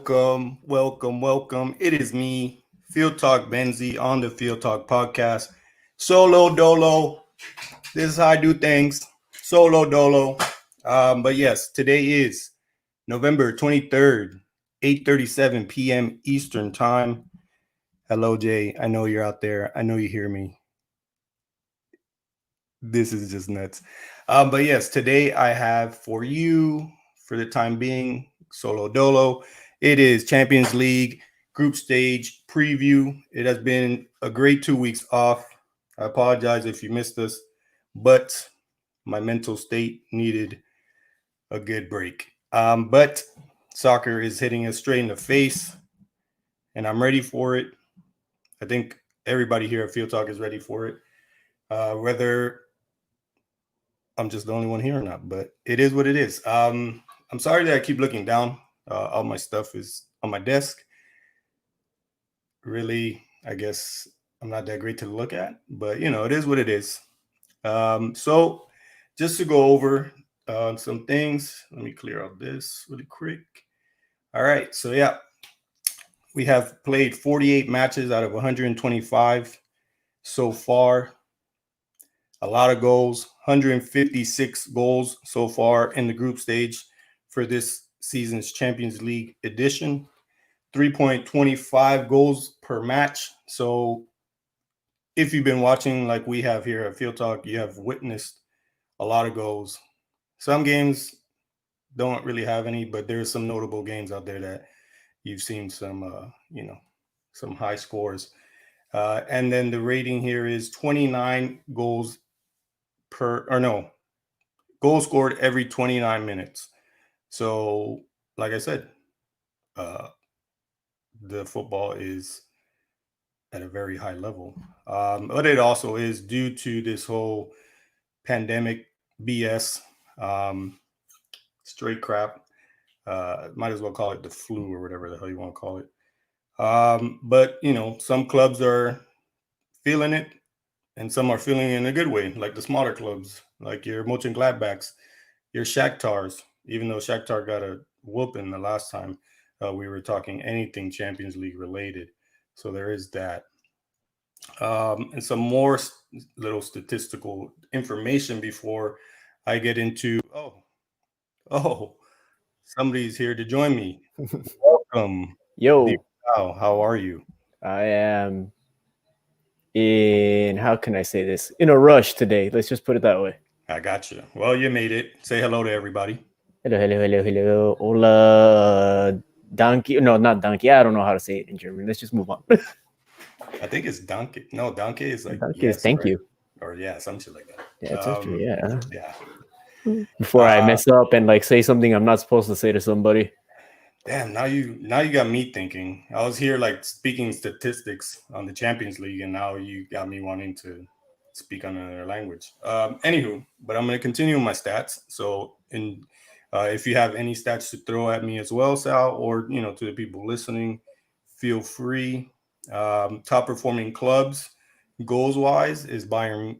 Welcome. It is me, FieldTalk Benzi on the FieldTalk podcast. Solo dolo. This is how I do things. Solo dolo. But yes, today is November 23rd, 8:37 p.m. Eastern Time. Hello, Jay. I know you're out there. I know you hear me. This is just nuts. But yes, today I have for you, for the time being, Solo Dolo. It is Champions League group stage preview. It has been a great 2 weeks off. I apologize if you missed us, but my mental state needed a good break. But soccer is hitting us straight in the face, and I'm ready for it. I think everybody here at Field Talk is ready for it. Whether I'm just the only one here or not, but it is what it is. I'm sorry that I keep looking down. All my stuff is on my desk. Really, I guess I'm not that great to look at, but it is what it is. So just to go over some things, let me clear out this really quick. All right, so yeah, we have played 48 matches out of 125 so far. A lot of goals, 156 goals so far in the group stage for this season's Champions League edition. 3.25 goals per match. So if you've been watching like we have here at Field Talk, you have witnessed a lot of goals. Some games don't really have any, but there's some notable games out there that you've seen some, some high scores. And then the rating here is 29 goals goals scored every 29 minutes. So, like I said, the football is at a very high level. But it also is due to this whole pandemic BS, straight crap. Might as well call it the flu or whatever the hell you want to call it. But, some clubs are feeling it, and some are feeling it in a good way, like the smaller clubs, like your Mönchengladbachs, your Shakhtars, even though Shakhtar got a whooping the last time we were talking anything Champions League related. So there is that. And some more little statistical information before I get into, somebody's here to join me. Welcome. Yo. How are you? I am how can I say this? In a rush today. Let's just put it that way. I got you. Well, you made it. Say hello to everybody. Hello. Hola. Donkey. No, not donkey. I don't know how to say it in German. Let's just move on. I think it's donkey. No, donkey is like donkey is thank you. Or something like that. Yeah, it's true. Yeah. Yeah. Before I mess up and say something I'm not supposed to say to somebody. Damn, now you got me thinking. I was here speaking statistics on the Champions League, and now you got me wanting to speak on another language. Anywho, but I'm going to continue my stats. So, if you have any stats to throw at me as well, Sal, or to the people listening, feel free. Top performing clubs, goals wise, is Bayern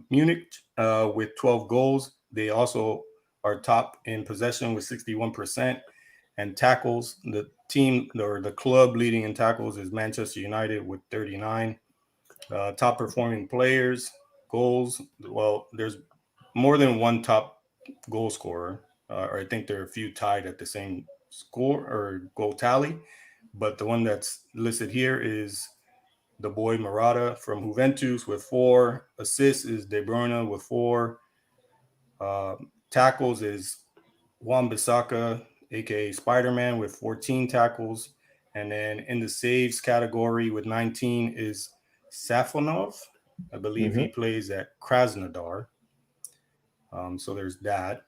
Munich with 12 goals. They also are top in possession with 61%. And tackles, the team or the club leading in tackles is Manchester United with 39. Top performing players, goals. Well, there's more than one top goal scorer, or I think there are a few tied at the same score or goal tally. But the one that's listed here is the boy Morata from Juventus with 4. Assists is De Bruyne with 4. Tackles is Wan-Bissaka, aka Spider-Man, with 14 tackles. And then in the saves category with 19 is Safonov. I believe he plays at Krasnodar. So there's that.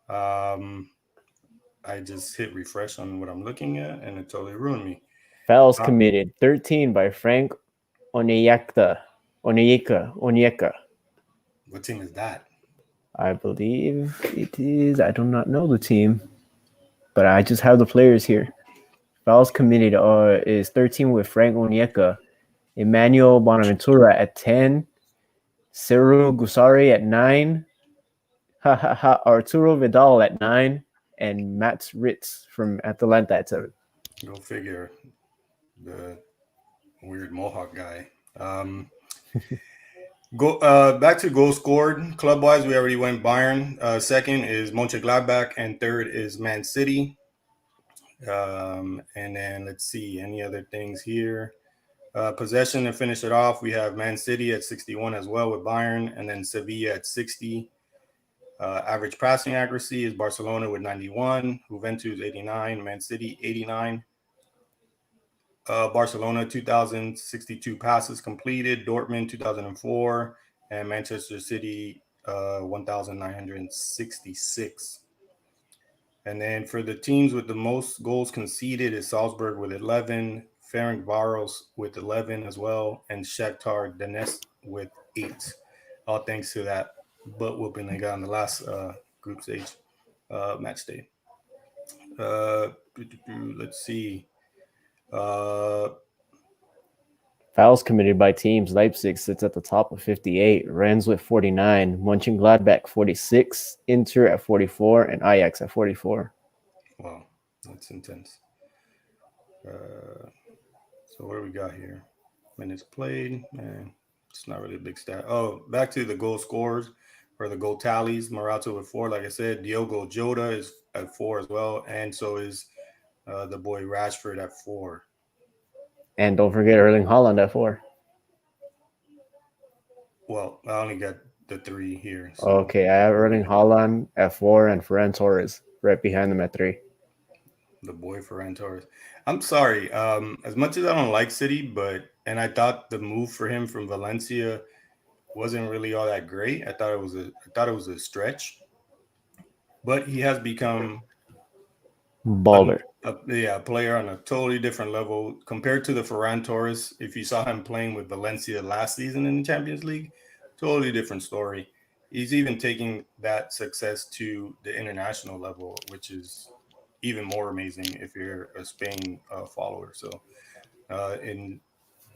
I just hit refresh on what I'm looking at, and it totally ruined me. Fouls committed, 13 by Frank Onyeka. What team is that? I believe it is. I do not know the team, but I just have the players here. Fouls committed is 13 with Frank Onyeka, Emmanuel Bonaventura at 10, Cyril Gusari at 9, Arturo Vidal at 9, and Mats Ritz from Atalanta at 7. Go figure. The weird Mohawk guy. Um, Go back to goal scored. Club wise, we already went Bayern. Second is Mönchengladbach, and third is Man City. And then let's see any other things here. Possession to finish it off, we have Man City at 61 as well with Bayern, and then Sevilla at 60. Average passing accuracy is Barcelona with 91, Juventus 89, Man City 89. Barcelona 2,062 passes completed, Dortmund 2004, and Manchester City 1,966. And then for the teams with the most goals conceded is Salzburg with 11, Ferencváros with 11 as well, and Shakhtar Donetsk with 8. All thanks to that butt whooping they got in the last group stage match day. Uh, let's see. Uh, Fouls committed by teams. Leipzig sits at the top with 58, Rennes with 49, Mönchengladbach 46, Inter at 44, and Ajax at 44. Wow, that's intense. So what do we got here? Minutes played, man, it's not really a big stat. Oh, back to the goal scores or the goal tallies. Morata with 4, like I said. Diogo Jota is at 4 as well, and so is the boy Rashford at 4. And don't forget Erling Haaland at 4. Well, I only got the 3 here. So Okay, I have Erling Haaland at 4 and Ferran Torres right behind them at 3. the boy Ferran Torres. I'm sorry. As much as I don't like City, and I thought the move for him from Valencia wasn't really all that great. I thought it was a stretch, but he has become Baller. a player on a totally different level compared to the Ferran Torres. If you saw him playing with Valencia last season in the Champions League, totally different story. He's even taking that success to the international level, which is even more amazing if you're a Spain follower. So, and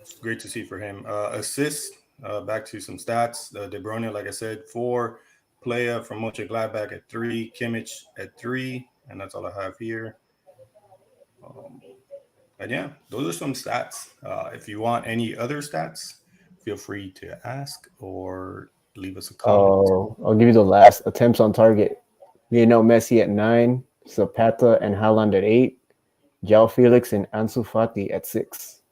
it's great to see for him. Assists, back to some stats. De Bruyne, like I said, 4. Playa from Mönchengladbach at 3. Kimmich at 3. And that's all I have here. Um, and yeah, those are some stats. If you want any other stats, feel free to ask or leave us a comment. Oh, I'll give you the last attempts on target. Lionel Messi at 9, Zapata and Haaland at 8, João Felix and Ansu Fati at 6.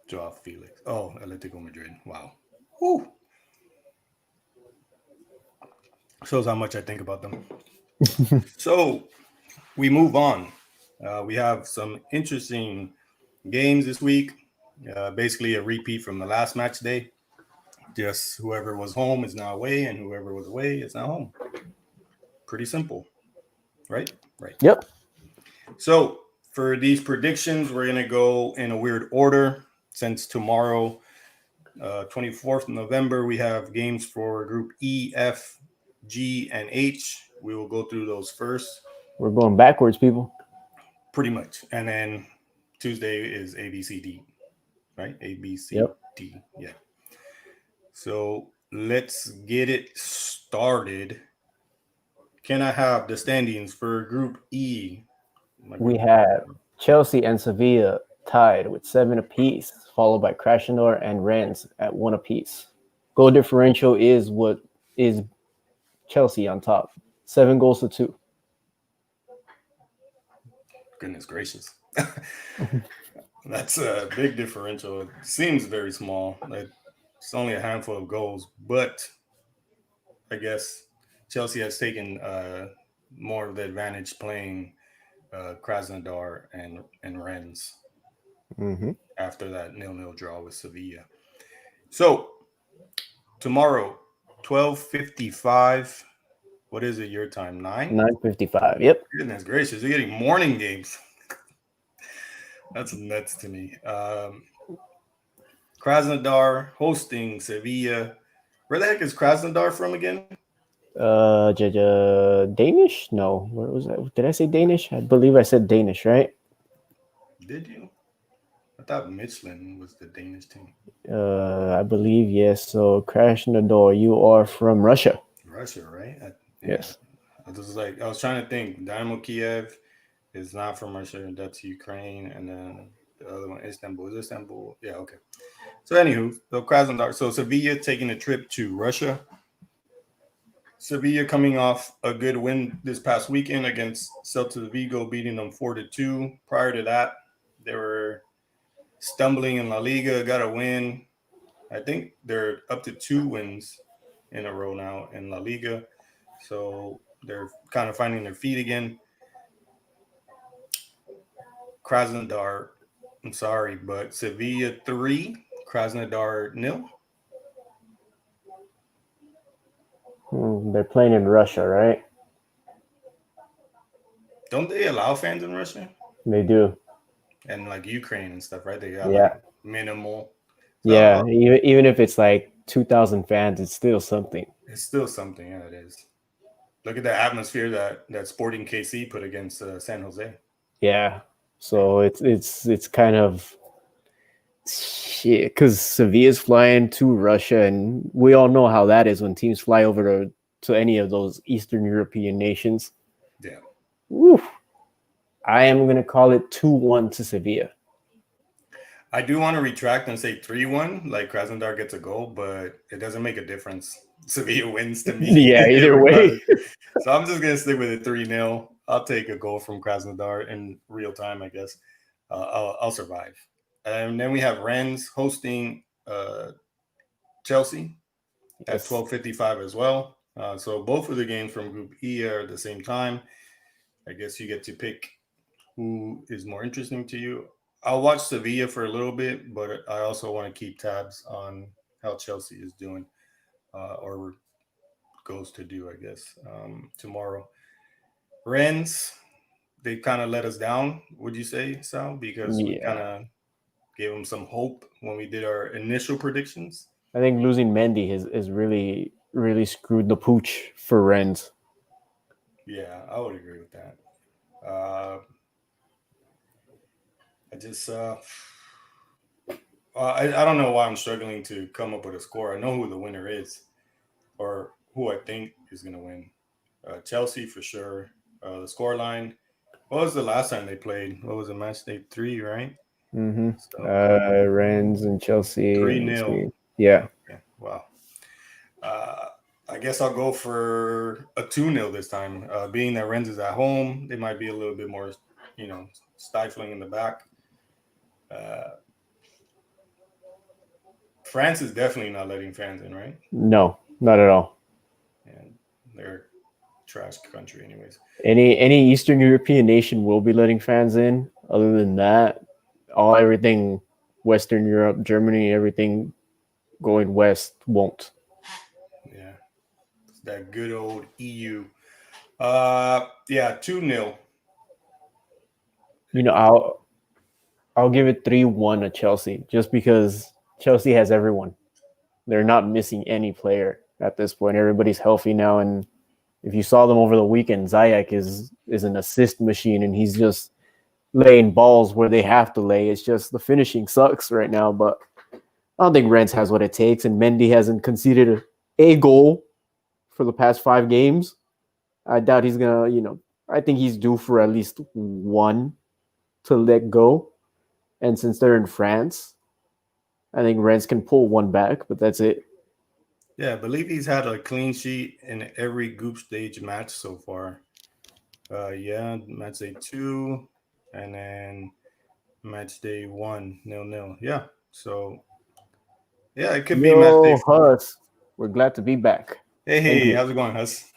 Joao Felix. Oh, Atletico Madrid. Wow. Woo. Shows how much I think about them. So we move on. We have some interesting games this week. Basically, a repeat from the last match day. Just whoever was home is now away, and whoever was away is now home. Pretty simple, right? Right. Yep. So for these predictions, we're gonna go in a weird order. Since tomorrow, 24th of November, we have games for Group E, F, G, and H. We will go through those first. We're going backwards, people. Pretty much. And then Tuesday is A, B, C, D, right? A, B, C, Yep. D. Yeah. So let's get it started. Can I have the standings for Group E? We have Chelsea and Sevilla tied with 7 apiece, followed by Krasnodar and Rennes at 1 apiece. Goal differential is what is Chelsea on top, 7 goals to 2. Goodness gracious. That's a big differential. It seems very small. Like it's only a handful of goals, but I guess Chelsea has taken more of the advantage playing Krasnodar and Rennes after that 0-0 draw with Sevilla. So tomorrow, 12:55. What is it? Your time? 9:55. Yep. Goodness gracious, you're getting morning games. That's nuts to me. Krasnodar hosting Sevilla. Where the heck is Krasnodar from again? Danish? No. Where was that? Did I say Danish? I believe I said Danish, right? Did you? I thought Michelin was the Danish team. I believe yes. So Krasnodar, you are from Russia. Russia, right? Yes. I was trying to think. Dynamo Kiev, is not from Russia. That's Ukraine, and then the other one, Istanbul. Is Istanbul? Yeah, okay. So, anywho, the Krasnodar. So, Sevilla taking a trip to Russia. Sevilla coming off a good win this past weekend against Celta Vigo, beating them 4-2. Prior to that, they were stumbling in La Liga, got a win. I think they're up to 2 wins in a row now in La Liga. So they're kind of finding their feet again. Krasnodar, I'm sorry, but Sevilla 3, Krasnodar nil. They're playing in Russia, right? Don't they allow fans in Russia? They do. And like Ukraine and stuff, right? They got like Yeah. minimal. Yeah. So Even if it's like 2,000 fans, it's still something. it's still something. Yeah, it is. Look at the atmosphere that Sporting KC put against San Jose. Yeah. So it's kind of shit because Sevilla's flying to Russia, and we all know how that is when teams fly over to any of those Eastern European nations. Yeah. Woo. I am going to call it 2-1 to Sevilla. I do want to retract and say 3-1, like Krasnodar gets a goal, but it doesn't make a difference. Sevilla wins to me. Yeah, either way. So I'm just going to stick with it 3-0. I'll take a goal from Krasnodar in real time, I guess. I'll survive. And then we have Rennes hosting Chelsea at 12:55 as well. So both of the games from Group E are at the same time. I guess you get to pick who is more interesting to you. I'll watch Sevilla for a little bit, but I also want to keep tabs on how Chelsea is doing or goes to do, I guess, tomorrow. Rennes, they kind of let us down, would you say, Sal? Because we kind Yeah. of gave them some hope when we did our initial predictions. I think losing Mendy has really, really screwed the pooch for Rennes. Yeah, I would agree with that. Uh, I just, I don't know why I'm struggling to come up with a score. I know who the winner is, or who I think is going to win. Chelsea for sure. The score line. What was the last time they played? What was it? Match day 3, right? Mm-hmm. So Rennes and Chelsea. 3-0. Yeah. Yeah. Wow. Uh, I guess I'll go for a 2-0 this time. Being that Rennes is at home, they might be a little bit more, stifling in the back. Uh, France is definitely not letting fans in, right? No, not at all. And they're trash country, anyways. Any Eastern European nation will be letting fans in. Other than that, everything Western Europe, Germany, everything going west won't. Yeah, it's that good old EU. Yeah, 2-0. I'll give it 3-1 to Chelsea just because Chelsea has everyone. They're not missing any player at this point. Everybody's healthy now, and if you saw them over the weekend, Ziyech is an assist machine, and he's just laying balls where they have to lay. It's just the finishing sucks right now, but I don't think Rennes has what it takes, and Mendy hasn't conceded a goal for the past 5 games. I doubt he's gonna, I think he's due for at least one to let go. And since they're in France, I think Rennes can pull one back, but that's it. Yeah, I believe he's had a clean sheet in every group stage match so far. Yeah, match day 2, and then match day 1, 0-0. Yeah, so yeah, it could be match day Yo, 4. Huss, we're glad to be back. Thank Hey, you. how's it going, Hus?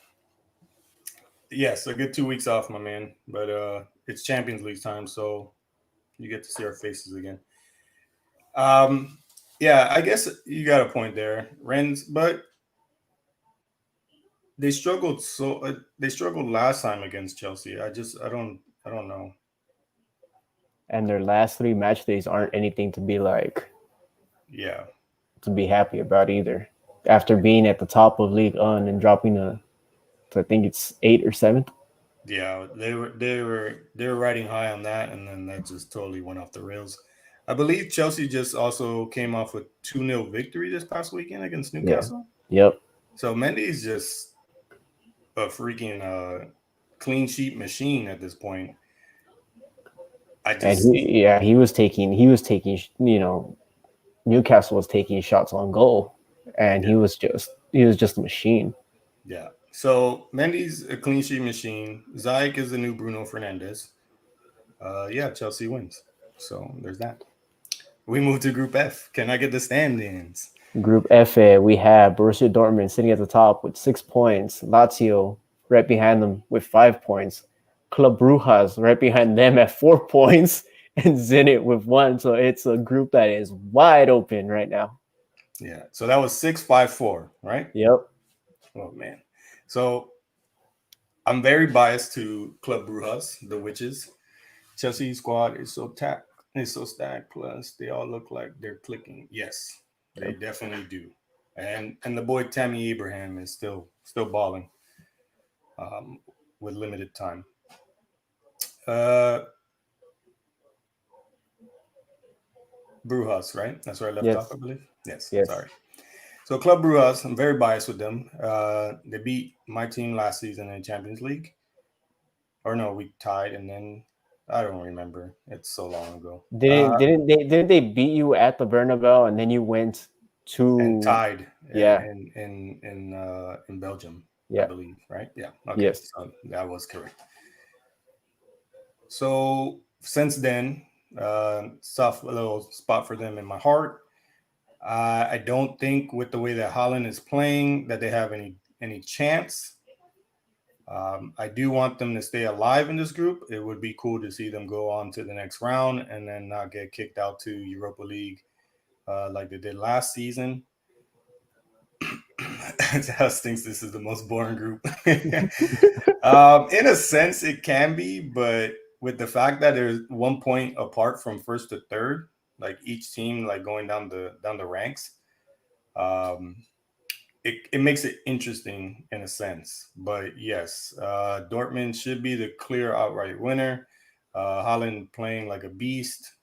Yes, a good 2 weeks off, my man. But it's Champions League time, so you get to see our faces again. Um, yeah, I guess you got a point there, Rennes, but they struggled they struggled last time against Chelsea. I don't know. And their last 3 match days aren't anything to be like Yeah, to be happy about either. After being at the top of League One and dropping to I think it's 8 or 7th. yeah, they were riding high on that, and then that just totally went off the rails. I believe Chelsea just also came off with 2-0 victory this past weekend against Yeah. Newcastle. Yep. So Mendy's just a freaking clean sheet machine at this point. I And just he was taking, Newcastle was taking shots on goal, and yeah, he was just a machine. yeah. So Mendy's a clean sheet machine. Ziyech is the new Bruno Fernandes. Yeah, Chelsea wins. So there's that. We move to Group F. Can I get the standings? Group F, we have Borussia Dortmund sitting at the top with 6 points, Lazio right behind them with 5 points, Club Brujas right behind them at 4 points, and Zenit with one. So it's a group that is wide open right now. Yeah. So that was 6-5-4, right? Yep. Oh man. So I'm very biased to Club Brujas, the witches. Chelsea squad is so tacked, is so stacked. Plus, they all look like they're clicking. Yes, they definitely do. And the boy Tammy Abraham is still balling um, with limited time. Uh, Brujas, right? That's where I left off, Yes. I believe. Yes. Yes. Sorry. So Club Brujas, I'm very biased with them. They beat my team last season in Champions League, or no, we tied, and then I don't remember. It's so long ago. Didn't they beat you at the Bernabeu and then you went And to tied yeah in Belgium, I yeah believe, right? Yeah. Okay, yes. so that was correct. So since then, soft little spot for them in my heart. I don't think with the way that Holland is playing that they have any chance. I do want them to stay alive in this group. It would be cool to see them go on to the next round and then not get kicked out to Europa League like they did last season. House thinks this is the most boring group. In a sense, it can be, but with the fact that there's 1 point apart from first to third, like each team like going down the ranks, um, it makes it interesting in a sense. But yes, Dortmund should be the clear outright winner. Holland playing like a beast.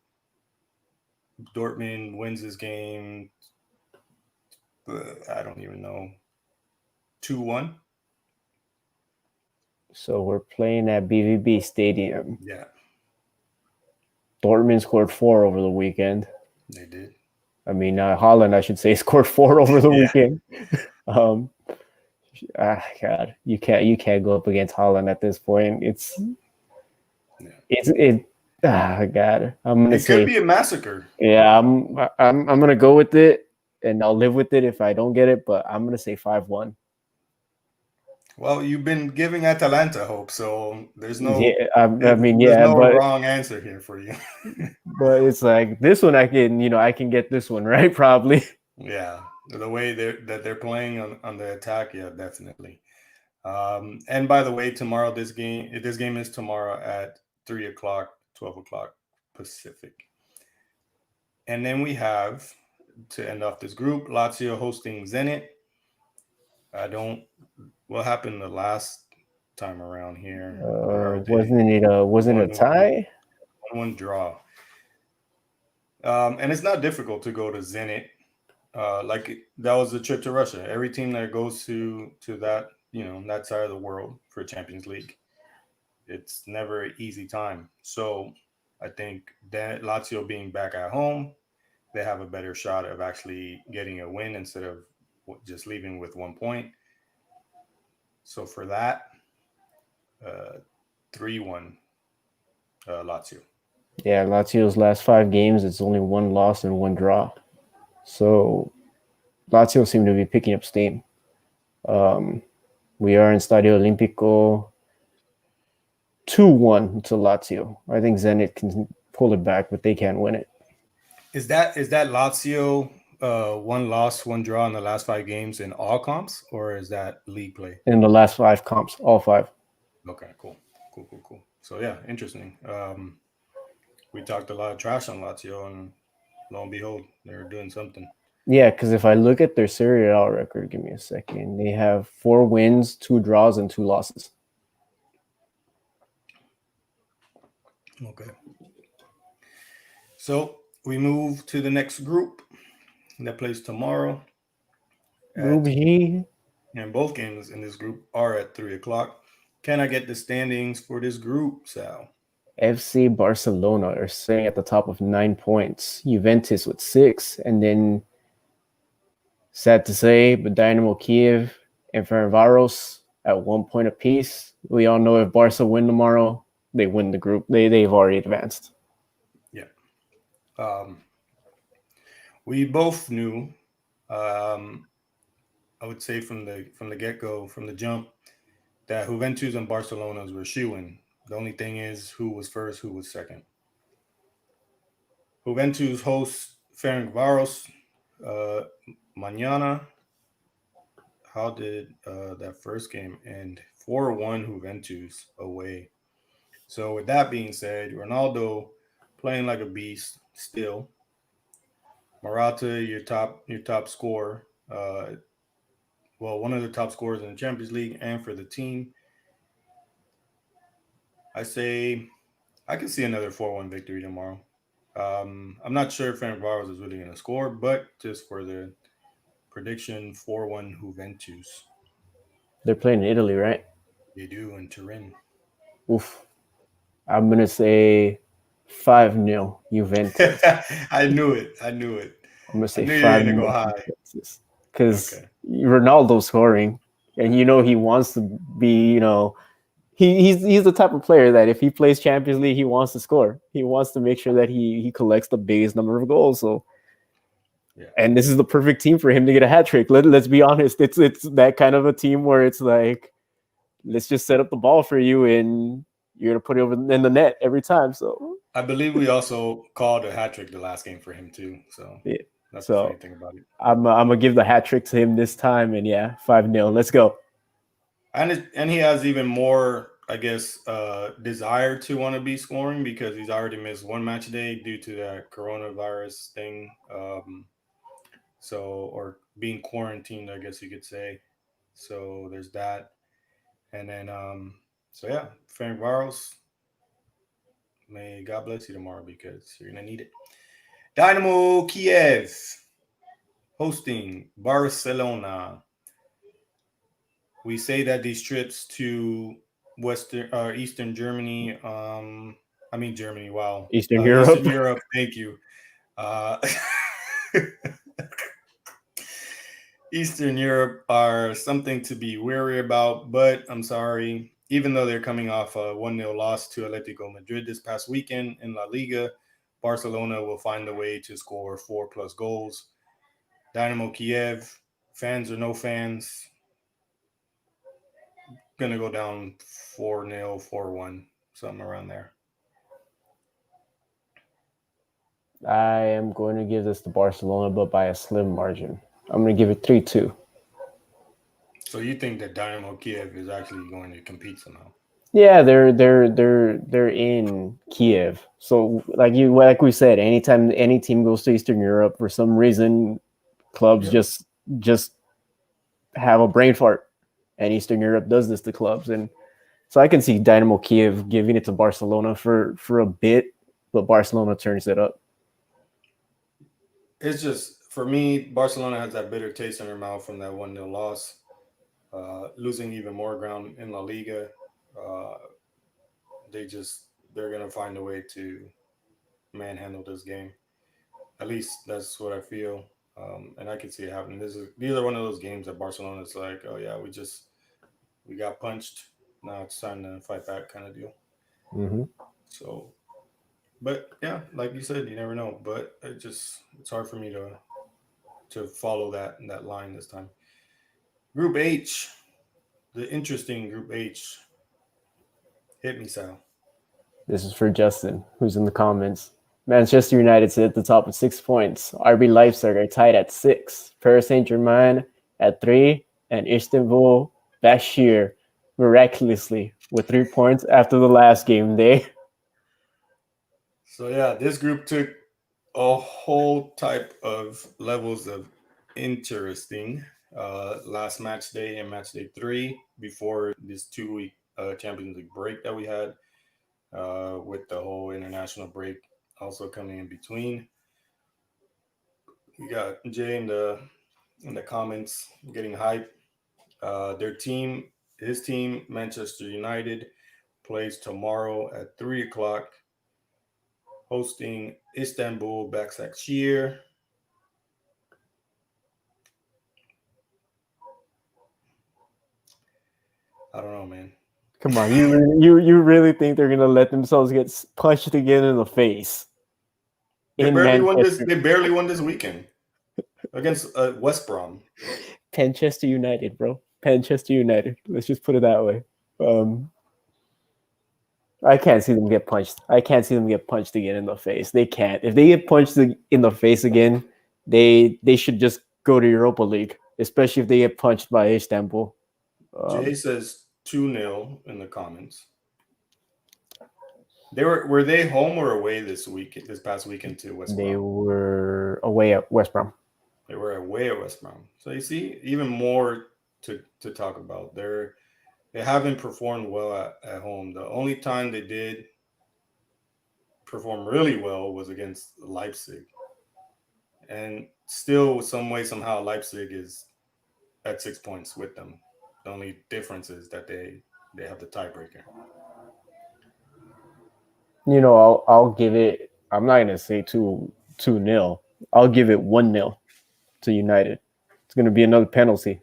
Dortmund wins this game. I don't even know. 2-1. So we're playing at BVB Stadium. Yeah, Dortmund scored 4 over the weekend. they did. I mean, Holland, I should say, scored 4 over the Yeah. weekend. Um, God, you can't go up against Holland at this point. Yeah. It. God, I'm gonna It could say, be a massacre. yeah, I'm gonna go with it, and I'll live with it if I don't get it. But I'm gonna say 5-1. Well, you've been giving Atalanta hope, so Yeah, I mean, there's yeah, no but wrong answer here for you. it's like this one. I can get this one right probably. Yeah, the way they're playing on the attack, yeah, definitely. And by the way, tomorrow this game is tomorrow at 3 o'clock, 12 o'clock Pacific, and then we have to end off this group Lazio hosting Zenit. I don't. What happened the last time around here? Where are they? Wasn't it a 1-1, tie? 1-1 draw. And it's not difficult to go to Zenit. Like that was the trip to Russia. Every team that goes to that that side of the world for Champions League, it's never an easy time. So I think that Lazio being back at home, they have a better shot of actually getting a win instead of just leaving with 1 point. So for that, 3-1 Lazio. Yeah, Lazio's last 5 games, it's only 1 loss and 1 draw. So Lazio seem to be picking up steam. Um, we are in Stadio Olimpico. 2-1 to Lazio. I think Zenit can pull it back, but they can't win it. Is that Lazio 1 loss, 1 draw in the last 5 games in all comps, or is that league play? In the last 5 comps, all 5. Okay, cool. So yeah, interesting. We talked a lot of trash on Lazio, and lo and behold, they're doing something. Yeah, because if I look at their Serie A record, give me a second. They have 4 wins, 2 draws, and 2 losses. Okay. So we move to the next group that plays tomorrow. Group G. And both games in this group are at 3 o'clock. Can I get the standings for this group, Sal? FC Barcelona are sitting at the top with 9 points. Juventus with 6, and then sad to say, but Dynamo Kiev and Ferencvaros at 1 point apiece. We all know if Barca win tomorrow, they win the group. They've already advanced. Yeah. Um, we both knew. Um, I would say from the get go, from the jump, that Juventus and Barcelona's were shoo-in. The only thing is who was first, who was second. Juventus hosts Ferencvaros uh, mañana. How did that first game end? 4-1 Juventus away. So with that being said, Ronaldo playing like a beast still. Morata, your top scorer. Well, one of the top scorers in the Champions League and for the team. I say I can see another 4-1 victory tomorrow. I'm not sure if Fenerbahce is really going to score, but just for the prediction, 4-1 Juventus. They're playing in Italy, right? They do in Turin. Oof. I'm gonna say 5-0 Juventus. I knew it. I knew it. I'm gonna I say knew you were five going to go nil high. Juventus because Okay. Ronaldo scoring, and he wants to be. He's the type of player that if he plays Champions League, he wants to score. He wants to make sure that he collects the biggest number of goals. So, Yeah. and this is the perfect team for him to get a hat trick. Let's be honest. It's that kind of a team where it's like, let's just set up the ball for you, and you're gonna put it over in the net every time. So I believe we also called a hat trick the last game for him, too. So yeah. that's the funny So thing about it. I'm gonna give the hat trick to him this time, and yeah, 5-0. Let's go. And he has even more, I guess, desire to want to be scoring because he's already missed one match a day due to that coronavirus thing. So or being quarantined, I guess you could say. So there's that, and then so yeah, Frank Varos, may God bless you tomorrow because you're gonna need it. Dynamo Kiev hosting Barcelona. We say that these trips to Western Eastern Germany, I mean Germany, wow, Eastern Eastern Europe. Europe. Thank you. Uh, Eastern Europe are something to be wary about, but I'm sorry. Even though they're coming off a 1-0 loss to Atletico Madrid this past weekend in La Liga, Barcelona will find a way to score 4+ goals. Dynamo Kiev, fans or no fans, gonna go down 4-0, 4-1, something around there. I am going to give this to Barcelona, but by a slim margin. I'm going to give it 3-2. So you think that Dynamo Kiev is actually going to compete somehow? Yeah, they're in Kiev. So like we said, anytime any team goes to Eastern Europe for some reason, clubs Yep. just have a brain fart, and Eastern Europe does this to clubs, and so I can see Dynamo Kiev giving it to Barcelona for a bit, but Barcelona turns it up. It's just for me, Barcelona has that bitter taste in their mouth from that 1-0 loss, losing even more ground in La Liga. Uh, they're gonna find a way to manhandle this game. At least that's what I feel, and I can see it happening. These are one of those games that Barcelona's like, oh yeah, we got punched. Now it's time to fight back, kind of deal. Mm-hmm. So, but yeah, like you said, you never know. But it's hard for me to follow that line this time. Group H, the interesting Group H. Hit me, Sal. This is for Justin, who's in the comments. Manchester United sit at the top with 6 points. RB Leipzig are tied at 6. Paris Saint Germain at 3, and Istanbul Bashir miraculously with 3 points after the last game day. So yeah, this group took a whole type of levels of interesting. Last match day and match day 3 before this 2 week Champions League break that we had, with the whole international break also coming in between. We got Jay in the comments getting hype. His team, Manchester United, plays tomorrow at 3 o'clock, hosting Istanbul Başakşehir. I don't know, man. Come on, you really think they're gonna let themselves get punched again in the face in Manchester? They barely won this weekend against West Brom. Manchester United, bro. Manchester United. Let's just put it that way. I can't see them get punched. I can't see them get punched again in the face. They can't. If they get punched in the face again, they should just go to Europa League, especially if they get punched by Istanbul. Jay says 2-0 in the comments. Were they home or away this past weekend to West Brom? They were away at West Brom. They were away at West Brom. So you see, even more to talk about. They haven't performed well at home. The only time they did perform really well was against Leipzig. And still, some way, somehow, Leipzig is at 6 points with them. The only difference is that they have the tiebreaker. You know, I'll give it. I'm not gonna say 2-0. I'll give it 1-0 to United. It's gonna be another penalty.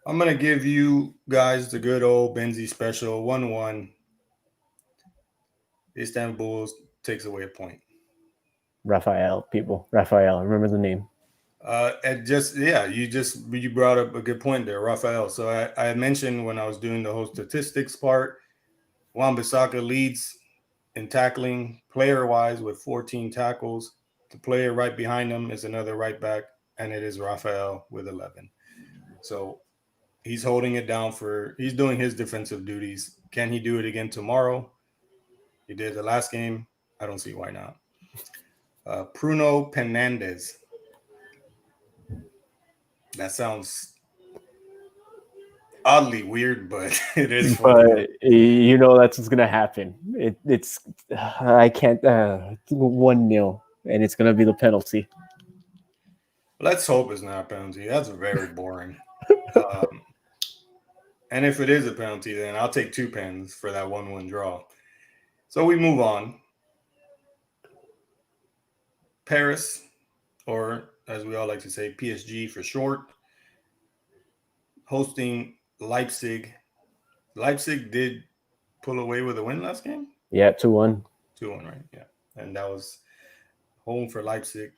I'm gonna give you guys the good old Benzi special 1-1. Istanbul takes away a point. Raphael, people. Raphael, remember the name. You brought up a good point there, Raphael. So I mentioned when I was doing the whole statistics part, Wan-Bissaka leads in tackling player-wise with 14 tackles. The player right behind him is another right back, and it is Raphael with 11. So he's holding it down he's doing his defensive duties. Can he do it again tomorrow? He did the last game. I don't see why not. Bruno Fernandes. That sounds oddly weird, but it is funny. But you know that's what's gonna happen. It's I can't 1-0, and it's gonna be the penalty. Let's hope it's not a penalty. That's very boring. And if it is a penalty, then I'll take 2 pens for that 1-1 draw. So we move on. Paris, or as we all like to say, PSG for short, hosting Leipzig. Leipzig did pull away with a win last game? Yeah, 2-1. 2-1, right? Yeah. And that was home for Leipzig.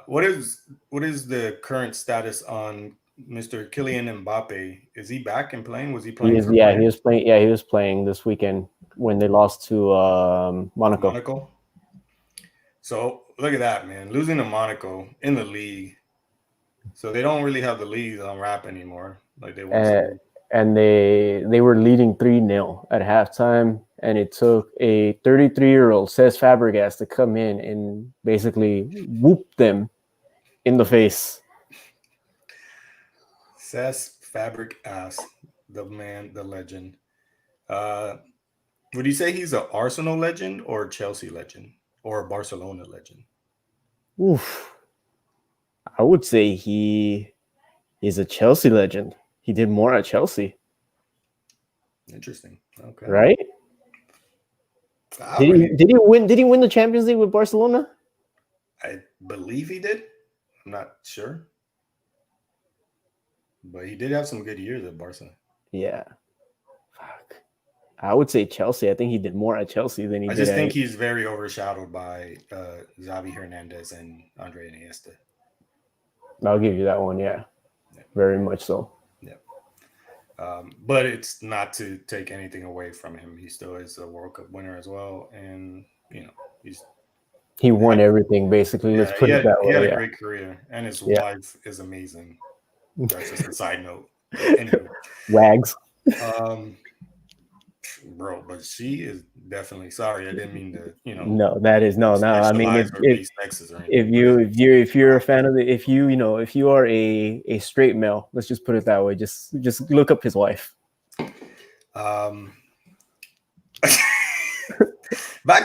What is the current status on Mr. Kylian Mbappe? Is he back and playing? Was he playing? He was playing. Yeah, he was playing this weekend when they lost to Monaco. So look at that, man. Losing to Monaco in the league. So they don't really have the league on wrap anymore, like they once did. And they were leading 3-0 at halftime, and it took a 33-year-old Cesc Fabregas to come in and basically whoop them in the face. Cesc Fabregas, the man, the legend. Would you say he's an Arsenal legend or a Chelsea legend or a Barcelona legend? Oof. I would say he is a Chelsea legend. He did more at Chelsea. Interesting. Okay. Right? Did he win? Did he win the Champions League with Barcelona? I believe he did. I'm not sure, but he did have some good years at Barca. Yeah. Fuck. I would say Chelsea. I think he did more at Chelsea than he did. I just think he's very overshadowed by Xavi Hernandez and Andre Iniesta. I'll give you that one. Yeah. Very much so. Yeah. But it's not to take anything away from him. He still is a World Cup winner as well. And, he won everything, basically. Let's put it that way. He had a great career. And his wife is amazing. That's just a side note. Anyway. Wags. Bro, but she is definitely sorry. I didn't mean to, No, that is no. I mean, if you're a fan of if you are a straight male, let's just put it that way. Just look up his wife. Back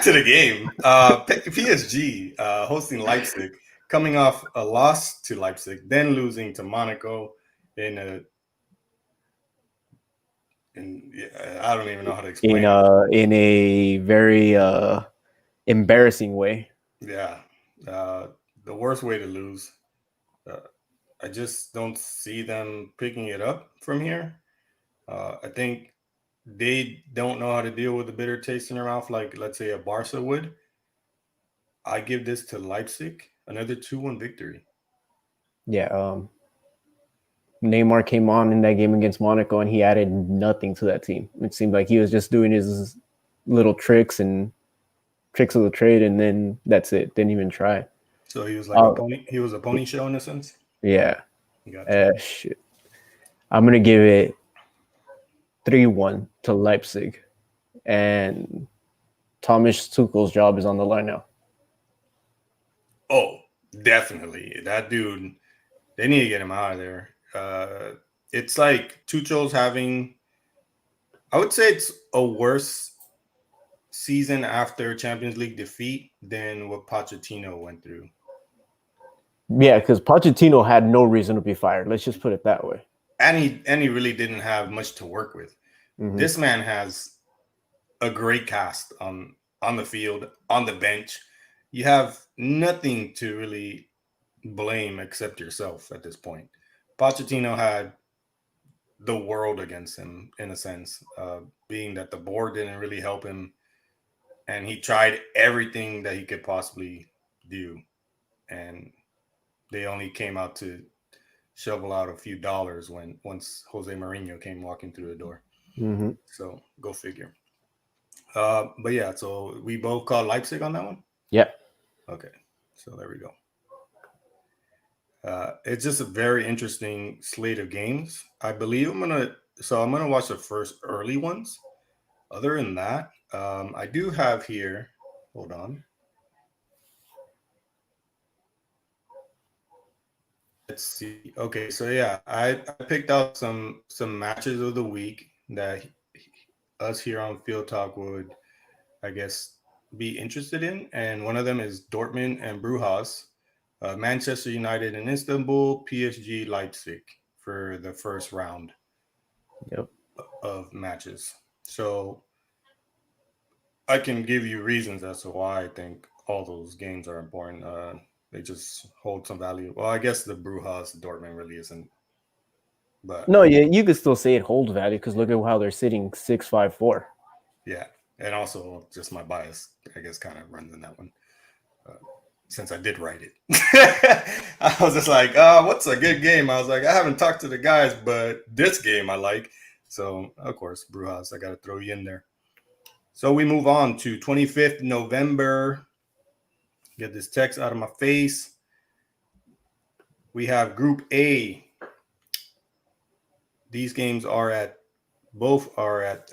to the game. PSG hosting Leipzig, coming off a loss to Leipzig, then losing to Monaco in And yeah, I don't even know how to explain it. in a very embarrassing way. Yeah, uh, the worst way to lose. Uh, I just don't see them picking it up from here. I think they don't know how to deal with the bitter taste in their mouth, like let's say a Barca would. I give this to Leipzig, another 2-1 victory. Yeah, Neymar came on in that game against Monaco, and he added nothing to that team. It seemed like he was just doing his little tricks of the trade, and then that's it. Didn't even try. So he was like a Uh, pony. He was a pony show in a sense. yeah, Gotcha. shit. I'm gonna give it 3-1 to Leipzig, and Thomas Tuchel's job is on the line now. Oh, definitely. That dude, they need to get him out of there. It's like Tuchel's having, I would say it's a worse season after Champions League defeat than what Pochettino went through. Yeah, because Pochettino had no reason to be fired. Let's just put it that way. And he really didn't have much to work with. Mm-hmm. This man has a great cast on the field, on the bench. You have nothing to really blame except yourself at this point. Pochettino had the world against him in a sense, being that the board didn't really help him, and he tried everything that he could possibly do, and they only came out to shovel out a few dollars once Jose Mourinho came walking through the door. Mm-hmm. So go figure. But yeah, so we both called Leipzig on that one. Yep. Okay, so there we go. It's just a very interesting slate of games. I believe I'm gonna watch the first early ones. Other than that, I do have here. Hold on. Let's see. Okay, so yeah, I picked out some matches of the week that us here on Field Talk would, I guess, be interested in, and one of them is Dortmund and Brujas, Manchester United and Istanbul, PSG Leipzig for the first round Yep. of matches. So I can give you reasons as to why I think all those games are important. They just hold some value. Well, I guess the Brujas Dortmund really isn't, but No, yeah, you could still say it holds value because look at how they're sitting 6-5-4. yeah, and also just my bias, I guess, kind of runs in that one. Since I did write it, I was just like, "Oh, what's a good game?" I was like, "I haven't talked to the guys, but this game I like." So of course, Brujas, I got to throw you in there. So we move on to 25th November. Get this text out of my face. We have Group A. These games both are at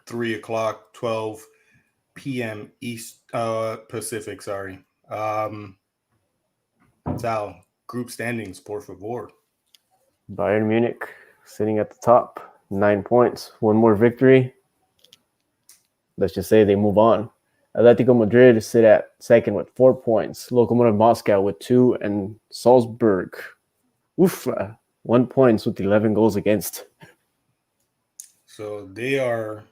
3 o'clock, 12 p.m. East Pacific. Sorry. Sal, group standings, por favor. Bayern Munich sitting at the top, 9 points. One more victory. Let's just say they move on. Atletico Madrid sit at second with 4 points. Lokomotiv Moscow with 2, and Salzburg, 1 point with 11 goals against. So they are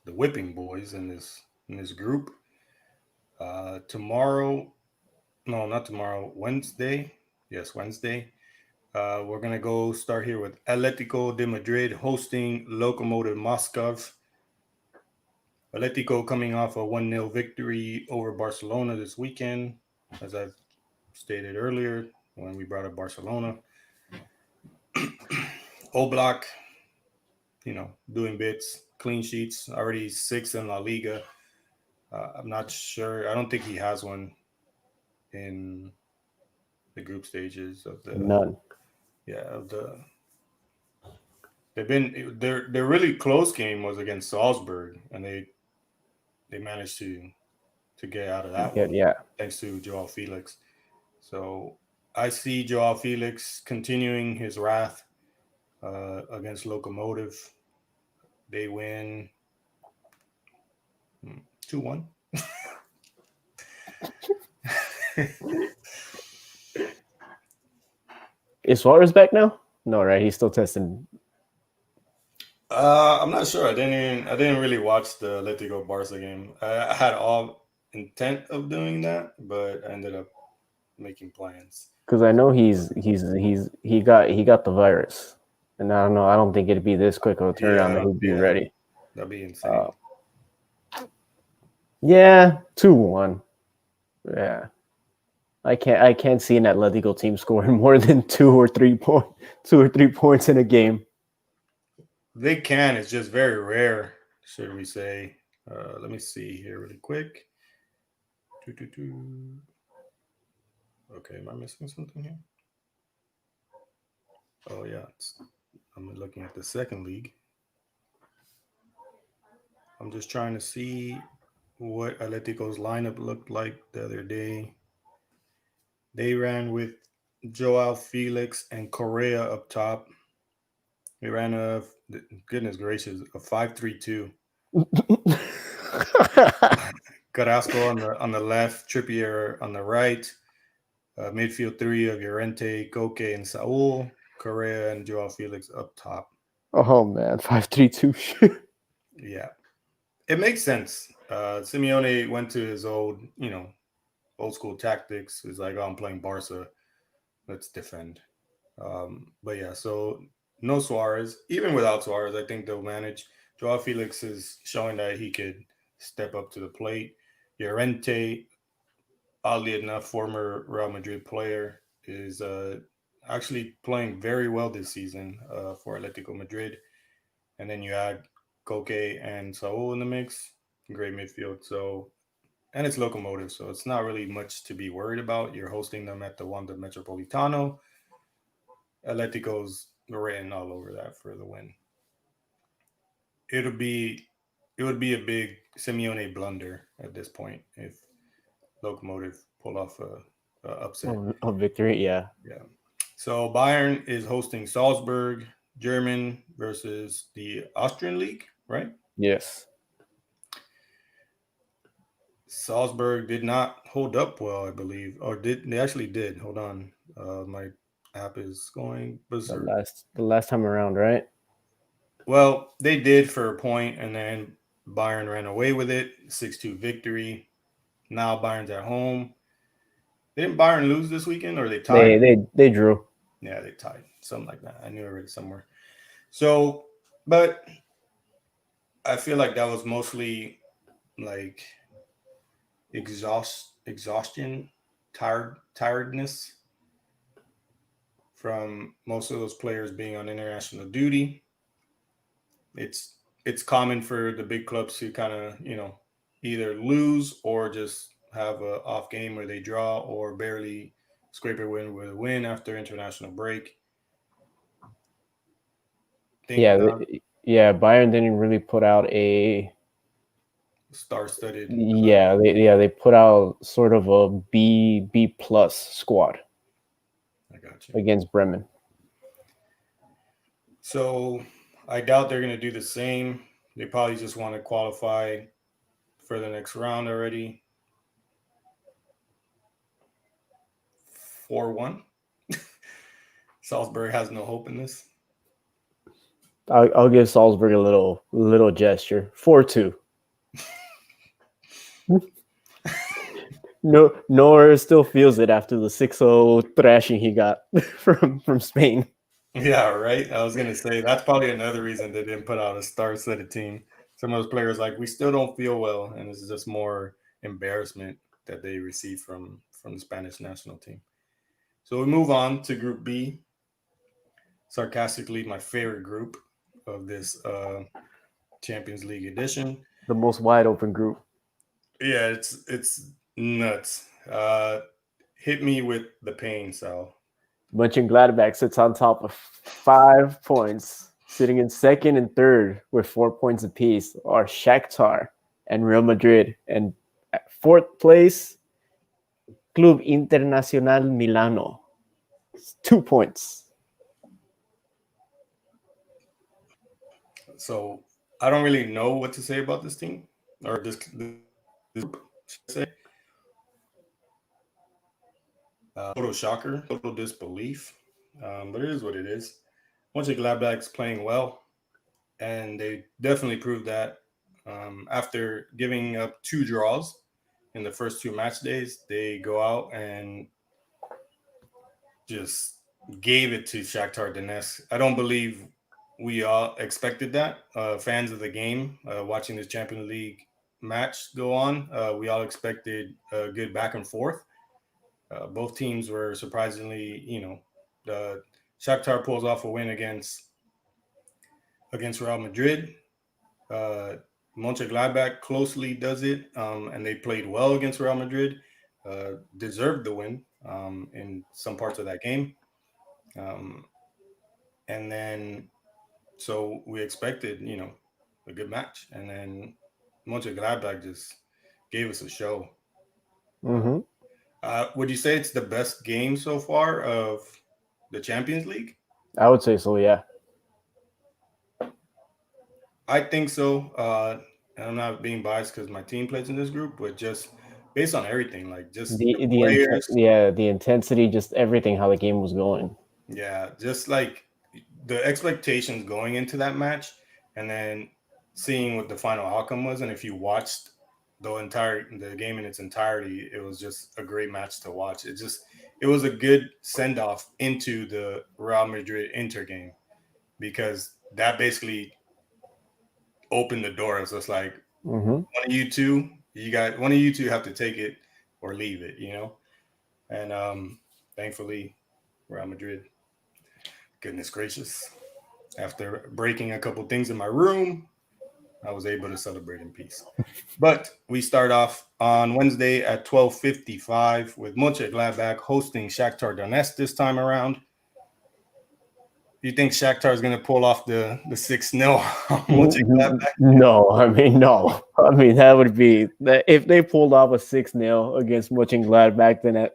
the whipping boys in this group. Tomorrow, no, not tomorrow. Wednesday, yes, Wednesday. We're gonna go start here with Atletico de Madrid hosting Lokomotiv Moscow. Atletico coming off a 1-0 victory over Barcelona this weekend, as I've stated earlier when we brought up Barcelona. Oblak, doing bits, clean sheets, already 6 in La Liga. I'm not sure. I don't think he has one in the group stages of the None. of the. Their really close game was against Salzburg, and they managed to get out of that one Yeah. thanks to Joao Felix. So I see Joao Felix continuing his wrath against Lokomotiv. They win 2-1. Is Suarez back now? No, right? He's still testing. I'm not sure. I didn't really watch the Atletico Barca game. I had all intent of doing that, but I ended up making plans. Because I So know he got the virus, and I don't know. I don't think it'd be this quick of a turnaround that yeah, he'd be yeah, ready. that'd be Uh, insane. yeah, 2-1. Yeah, I can't see an Atletico team scoring more than 2 or 3 points in a game. They can. It's just very rare, should we say? Let me see here really quick. Doo-doo-doo. Okay, am I missing something here? Oh yeah, I'm looking at the second league. I'm just trying to see what Atletico's lineup looked like the other day. They ran with Joao Felix and Correa up top. They ran goodness gracious, a 5-3-2. Carrasco on the left, Trippier on the right, midfield three of Llorente, Koke, and Saul, Correa and Joao Felix up top. Oh man, 5-3-2. Yeah, it makes sense. Simeone went to his old school tactics. It's like, oh, I'm playing Barca, let's defend. But yeah, so no Suarez. Even without Suarez, I think they'll manage. Joao Felix is showing that he could step up to the plate. Llorente, oddly enough, former Real Madrid player, is actually playing very well this season for Atletico Madrid. And then you add Koke and Saul in the mix. Great midfield. So, and it's locomotive, so it's not really much to be worried about. You're hosting them at the Wanda Metropolitano. Atletico's written all over that for the win. It'll be it would be a big Simeone blunder at this point if Locomotive pull off a upset. Oh, victory, yeah. Yeah. So Bayern is hosting Salzburg, German versus the Austrian league, right? Yes. Salzburg did not hold up well, I believe, or did they actually did? Hold on, my app is going The berserk. last time around, right? Well, they did for a point, and then Bayern ran away with it. 6-2 victory. Now Bayern's at home. Didn't Bayern lose this weekend, or they They tied? they they drew. Yeah, they tied. Something like that. I knew I read it somewhere. So, but I feel like that was mostly like exhaustion, tiredness from most of those players being on international duty. It's common for the big clubs to kind of either lose or just have a off game where they draw or barely scrape a win with a win after international break. Think Yeah, now yeah. Bayern didn't really put out a. star-studded. Yeah, they put out sort of a B plus squad I got you. against Bremen. So I doubt they're going to do the same. They probably just want to qualify for the next round already. 4-1. Salzburg has no hope in this. I'll give Salzburg a little gesture. 4-2. No, Nor still feels it after the 6-0 thrashing he got from Spain. Yeah, right. I was gonna say that's probably another reason they didn't put out a star-studded team. Some of those players like we still don't feel well, and it's just more embarrassment that they receive from the Spanish national team. So we move on to Group B. Sarcastically, my favorite group of this Champions League edition. The most wide open group. Yeah, it's nuts. Hit me with the pain, Sal. Mönchengladbach sits on top of 5 points, sitting in second and third with 4 points apiece are Shakhtar and Real Madrid. And at fourth place, Club Internacional Milano, 2 points. So I don't really know what to say about this team or this group, should I say. Total shocker, total disbelief. But it is what it is. Once Gladbach's playing well, and they definitely proved that. After giving up 2 draws in the first 2 match days, they go out and just gave it to Shakhtar Donetsk. I don't believe we all expected that. Fans of the game, watching this Champions League match go on, we all expected a good back and forth. Both teams were surprisingly, Shakhtar pulls off a win against Real Madrid. Uh, Mönchengladbach closely does it, and they played well against Real Madrid. Deserved the win in some parts of that game. Um, and then, so we expected, a good match. And then Mönchengladbach just gave us a show. Mm-hmm. Would you say it's the best game so far of the Champions League? I would say so. Yeah. I think so. And I'm not being biased because my team plays in this group, but just based on everything, like just the players. The intensity, just everything, how the game was going. Yeah, just like the expectations going into that match, and then seeing what the final outcome was. And if you watched the game in its entirety, it was just a great match to watch. It was a good send off into the Real Madrid Inter game because that basically opened the door. So it's like Mm-hmm. one of you two have to take it or leave it, And thankfully, Real Madrid, goodness gracious, after breaking a couple things in my room, I was able to celebrate in peace. But we start off on Wednesday at 12:55 with Mönchengladbach hosting Shakhtar Donetsk this time around. Do you think Shakhtar is going to pull off the 6-0 Mönchengladbach? No, I mean no. I mean that would be if they pulled off a 6-0 against Mönchengladbach, then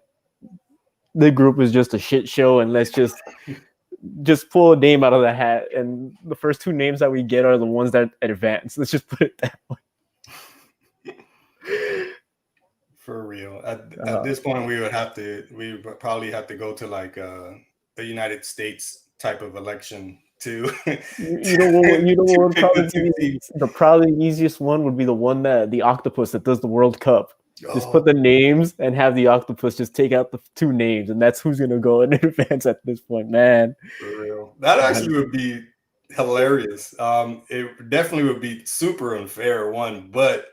the group is just a shit show, and let's just pull a name out of the hat, and the first two names that we get are the ones that advance. Let's just put it that way. For real. At this point, we would probably have to go to like a United States type of election to You know what? You know what would pick probably the two be teams. the probably easiest one would be the one that the octopus that does the World Cup. Just put Oh, the names and have the octopus just take out the two names, and that's who's gonna go in advance at this point, man. for real. That actually would be hilarious. It definitely would be super unfair one, but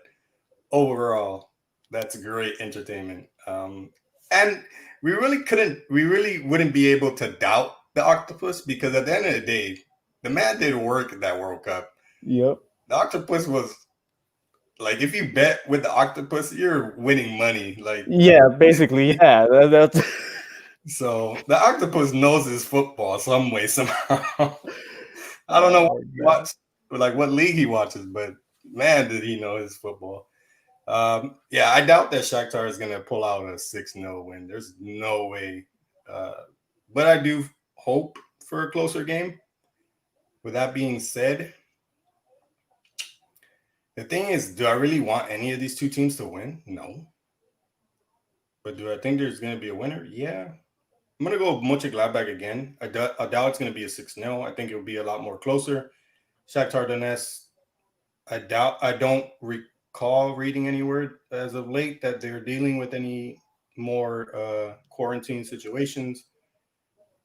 overall, that's great entertainment. And we really wouldn't be able to doubt the octopus because at the end of the day, the man did work at that World Cup. Yep. The octopus was like, if you bet with the octopus, you're winning money. Like, Yeah, basically, yeah. That's so the octopus knows his football some way, somehow. I don't know what he watched, like what league he watches, but man, did he know his football. Yeah, I doubt that Shakhtar is going to pull out a 6-0 win. There's no way. But I do hope for a closer game. With that being said, the thing is, do I really want any of these two teams to win? No. But do I think there's going to be a winner? Yeah. I'm going to go Mönchengladbach again. I doubt it's going to be a 6-0. I think it'll be a lot more closer. Shakhtar Donetsk, I don't recall reading anywhere as of late that they're dealing with any more quarantine situations.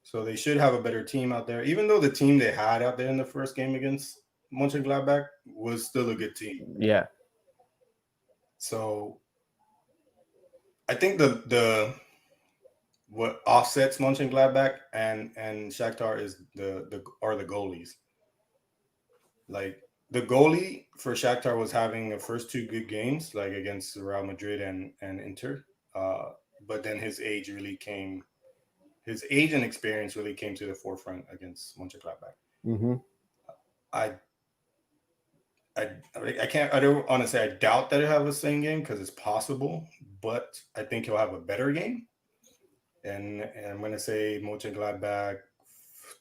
So they should have a better team out there. Even though the team they had out there in the first game against Mönchengladbach was still a good team. yeah. So I think the what offsets Mönchengladbach and Shakhtar is the goalies. Like the goalie for Shakhtar was having the first two good games, like against Real Madrid and Inter. But then his age and experience really came to the forefront against Mönchengladbach. Mm-hmm. I I can't. I don't want to say I doubt that he'll have the same game because it's possible, but I think he'll have a better game. And I'm going to say Mönchengladbach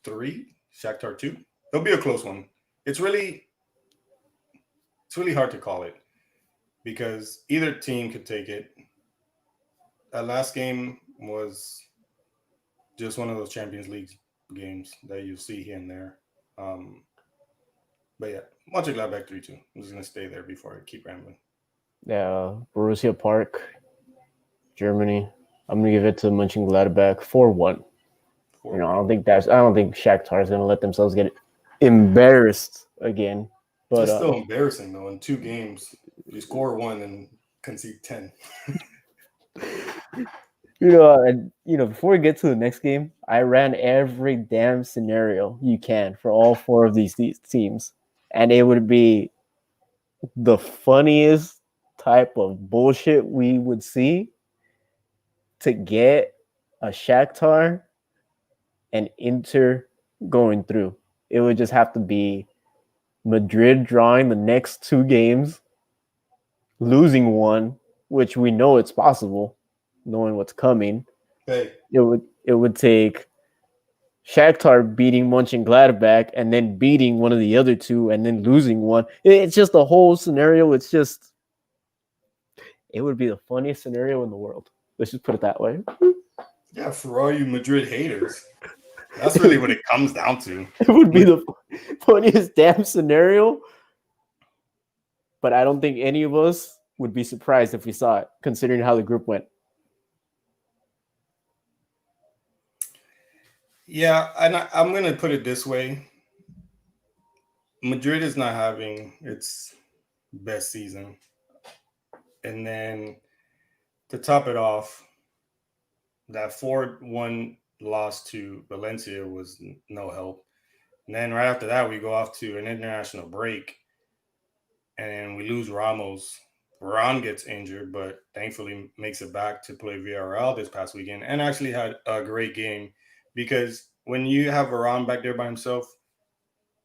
3, Shakhtar 2. It'll be a close one. It's really hard to call it because either team could take it. That last game was just one of those Champions League games that you see here and there. But yeah, Mönchengladbach 3-2. I'm just gonna stay there before I keep rambling. Yeah, Borussia Park, Germany. I'm gonna give it to Mönchengladbach 4-1. Four I one. don't think Shakhtar is gonna let themselves get embarrassed again. But It's still embarrassing though. In 2 games, you score one and concede 10. before we get to the next game, I ran every damn scenario you can for all four of these teams, and it would be the funniest type of bullshit we would see to get a Shakhtar and Inter going through. It would just have to be Madrid drawing the next 2 games, losing one, which we know it's possible, knowing what's coming. Hey, It would take Shakhtar beating Mönchengladbach and then beating one of the other two and then losing one. It's just a whole scenario. It would be the funniest scenario in the world. Let's just put it that way. yeah, for all you Madrid haters, that's really what it comes down to. It would be the funniest damn scenario, but I don't think any of us would be surprised if we saw it, considering how the group went. Yeah, and I'm gonna put it this way: Madrid is not having its best season, and then to top it off, that 4-1 loss to Valencia was no help. And then right after that, we go off to an international break, and we lose Ramos. Varane gets injured, but thankfully makes it back to play VRL this past weekend, and actually had a great game because when you have Varane back there by himself,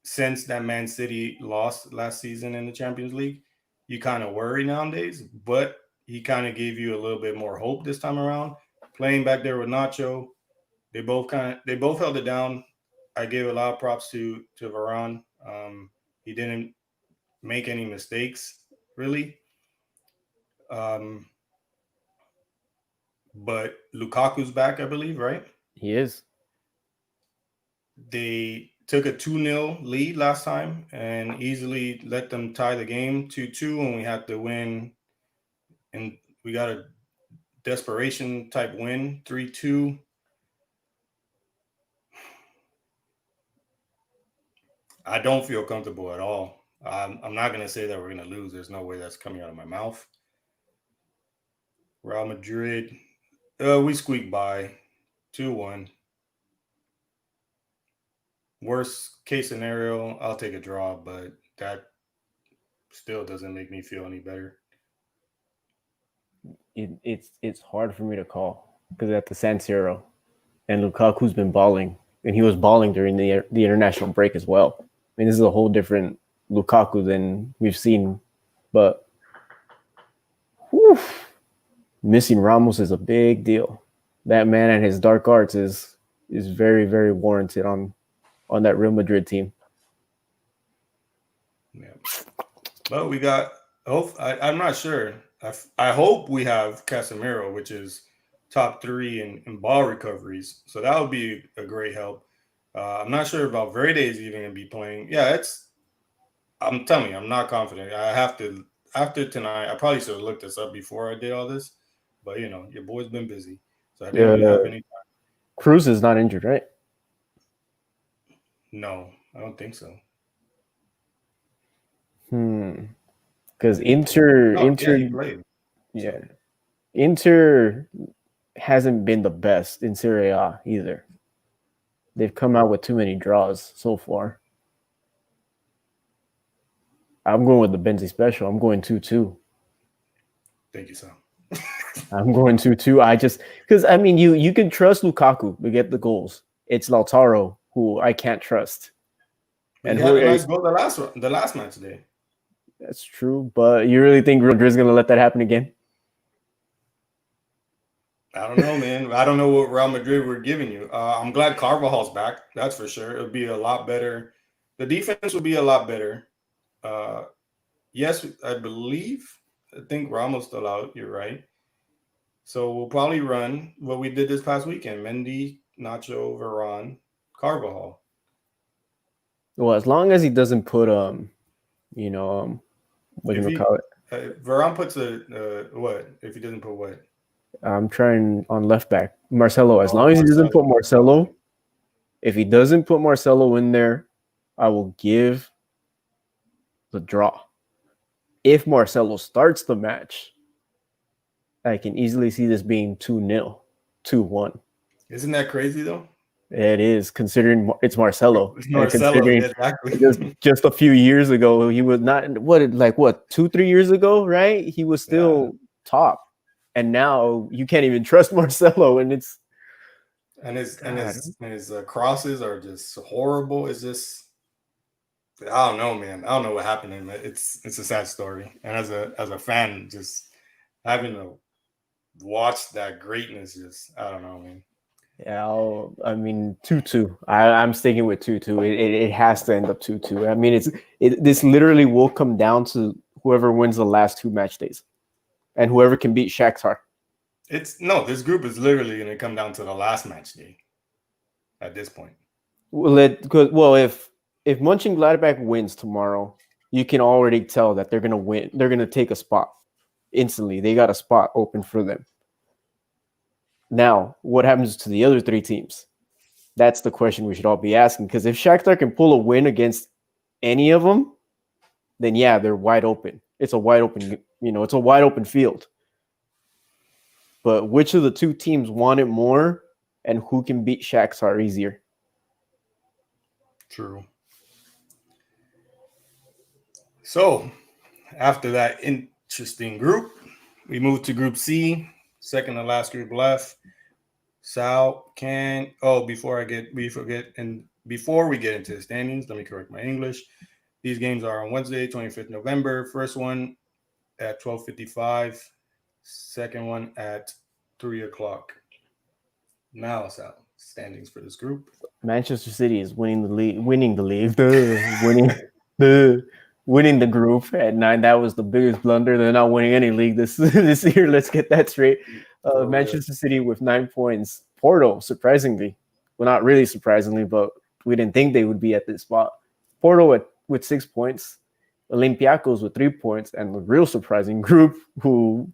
since that Man City lost last season in the Champions League, you kind of worry nowadays. But he kind of gave you a little bit more hope this time around. Playing back there with Nacho, they both held it down. I gave a lot of props to Varane. He didn't make any mistakes really. Um, but Lukaku's back, I believe, right? He is. They took a 2-0 lead last time and easily let them tie the game 2-2, and we had to win. And we got a desperation type win 3-2. I don't feel comfortable at all. I'm not going to say that we're going to lose. There's no way that's coming out of my mouth. Real Madrid, we squeaked by 2-1. Worst case scenario, I'll take a draw, but that still doesn't make me feel any better. It's hard for me to call because at the San Siro, and Lukaku's been balling, and he was balling during the international break as well. I mean, this is a whole different Lukaku than we've seen, but whew, missing Ramos is a big deal. That man and his dark arts is very very warranted on that Real Madrid team. Yeah. But we got hope. I'm not sure. I hope we have Casemiro, which is top three in ball recoveries. So that would be a great help. I'm not sure about Verde is even going to be playing. Yeah, it's. I'm telling you, I'm not confident. I have to after tonight. I probably should have looked this up before I did all this, but your boy's been busy, so I didn't really have any. Cruz is not injured, right? No, I don't think so. Because Did he play? Oh, yeah, Inter, he played. yeah, Inter hasn't been the best in Serie A either. They've come out with too many draws so far. I'm going with the Benzi special. I'm going 2-2. Thank you, Sam. I'm going 2-2. Because I mean you can trust Lukaku to get the goals. It's Lautaro who I can't trust. But he had a nice goal the last match today. That's true, but you really think Rodrigo's gonna let that happen again? I don't know, man. I don't know what Real Madrid were giving you. I'm glad Carvajal's back. That's for sure. It'll be a lot better. The defense will be a lot better. Uh, yes, I believe. I think Ramos still out. You're right. So we'll probably run what we did this past weekend: Mendy, Nacho, Varane, Carvajal. Well, as long as he doesn't put you know, what do If you he call it? Varane puts a what? If he doesn't put what? I'm trying on left back Marcelo. As Oh, long as he doesn't put Marcelo. Marcelo, if he doesn't put Marcelo in there, I will give the draw. If Marcelo starts the match, I can easily see this being 2-0, 2-1. Isn't that crazy though? It is, considering it's Marcelo, and Marcelo, considering yeah, exactly. just a few years ago he was not what 2-3 years ago, right? He was Yeah, still top, and now you can't even trust Marcelo, and it's and his and God. his and his crosses are just horrible. It's just I don't know, man. I don't know what happened to him. It's a sad story, and as a fan, just having to watch that greatness, just I don't know, man. Yeah, I mean 2-2. I'm sticking with 2-2. It has to end up 2-2. I mean, this literally will come down to whoever wins the last two match days, and whoever can beat Shakhtar. It's no, this group is literally going to come down to the last match day at this point. Well, if Mönchengladbach wins tomorrow, you can already tell that they're gonna win. They're gonna take a spot instantly. They got a spot open for them. Now, what happens to the other three teams? That's the question we should all be asking. Because if Shakhtar can pull a win against any of them, then yeah, they're wide open. It's a wide open, it's a wide open field. But which of the two teams want it more, and who can beat Shakhtar easier? True. So after that interesting group, we move to Group C, second to last group left. Sal can before we get into the standings, let me correct my English. These games are on Wednesday, 25th November. First one at 12:55. Second one at 3 o'clock. Now, Sal, standings for this group. Manchester City is winning the league, winning the group at 9. That was the biggest blunder. They're not winning any league this this year. Let's get that straight. For real. Manchester City with 9 points. Porto, surprisingly, well, not really surprisingly, but we didn't think they would be at this spot. Porto with 6 points. Olympiacos with 3 points, and the real surprising group who,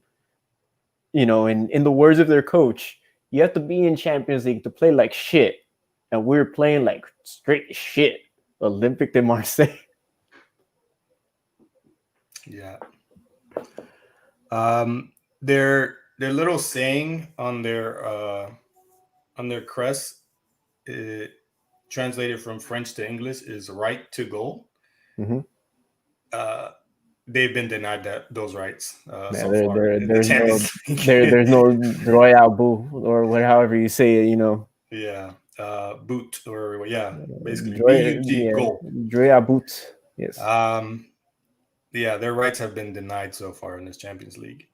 in the words of their coach, you have to be in Champions League to play like shit. And we're playing like straight shit. Olympique de Marseille. Yeah. Their little saying on their crest, translated from French to English, is "right to goal." Mm-hmm. They've been denied those rights Man, so far in the Champions League. there's no Royal Boo or however you say it. Yeah, boot or yeah, basically BUT Yeah, goal. Royal Boot. Yes. Yeah, their rights have been denied so far in this Champions League.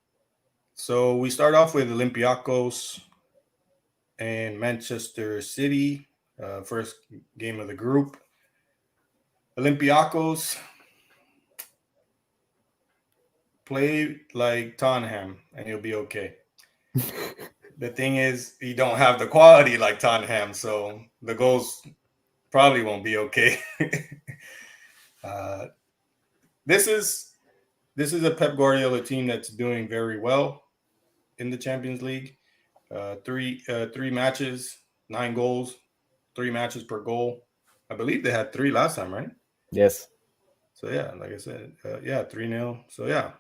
So we start off with Olympiacos and Manchester City, first game of the group. Olympiacos play like Tottenham and you'll be okay. The thing is, you don't have the quality like Tottenham, so the goals probably won't be okay. This is a Pep Guardiola team that's doing very well in the Champions League. Three matches, 9 goals, 3 matches per goal. I believe they had 3 last time, right? Yes. So yeah, like I said, 3-0. So yeah,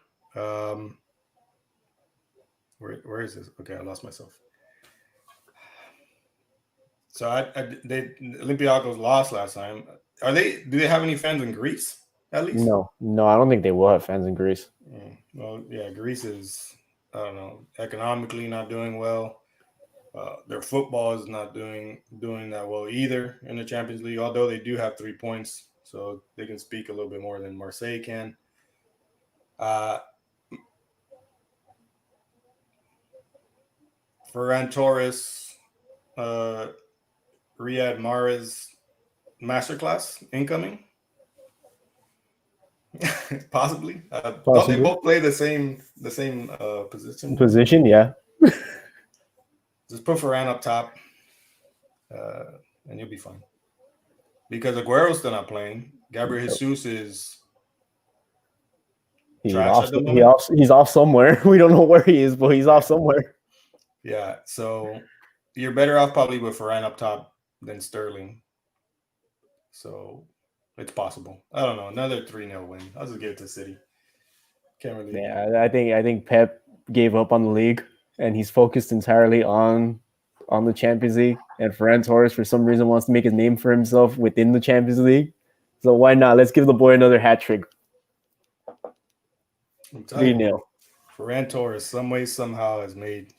where is this? Okay, I lost myself. So they Olympiacos lost last time. Do they have any fans in Greece at least? No, I don't think they will have fans in Greece. Well, yeah, Greece is, I don't know, economically not doing well. Their football is not doing that well either in the Champions League, although they do have 3 points, so they can speak a little bit more than Marseille can. Ferran Torres, Riyad Mahrez masterclass incoming. Possibly. Don't they Possibly. both play the same position? Position, yeah. Just put Ferran up top, and you'll be fine. because Aguero's still not playing. Gabriel Jesus is He's trash off. at the moment. He's off somewhere. We don't know where he is, but he's off somewhere. Yeah, so you're better off probably with Varane up top than Sterling. So it's possible. I don't know. Another 3-0 win. I'll just give it to City. Can't really. Yeah, I think Pep gave up on the league, and he's focused entirely on the Champions League. And Ferran Torres, for some reason, wants to make his name for himself within the Champions League. So why not? Let's give the boy another hat trick. I'm telling 3 you, 0 Ferran Torres, some way, somehow, has made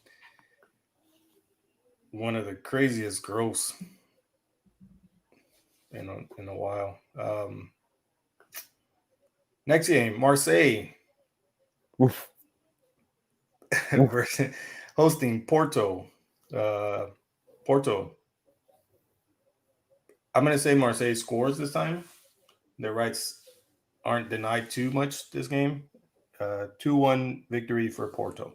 one of the craziest growths in a while. Next game, Marseille Oof. versus hosting Porto. Porto. I'm gonna say Marseille scores this time. Their rights aren't denied too much this game. 2-1 victory for Porto.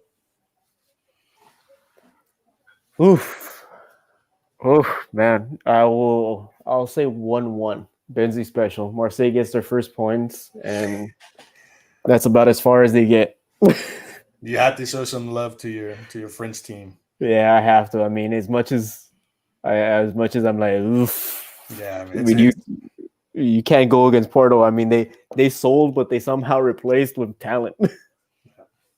Oof. Oof, man. I'll say 1-1. Benzi special. Marseille gets their first points, and that's about as far as they get. You have to show some love to your French team. Yeah, I have to. I mean, as much as I'm like, oof. Yeah, I mean, you can't go against Porto. I mean, they sold, but they somehow replaced with talent.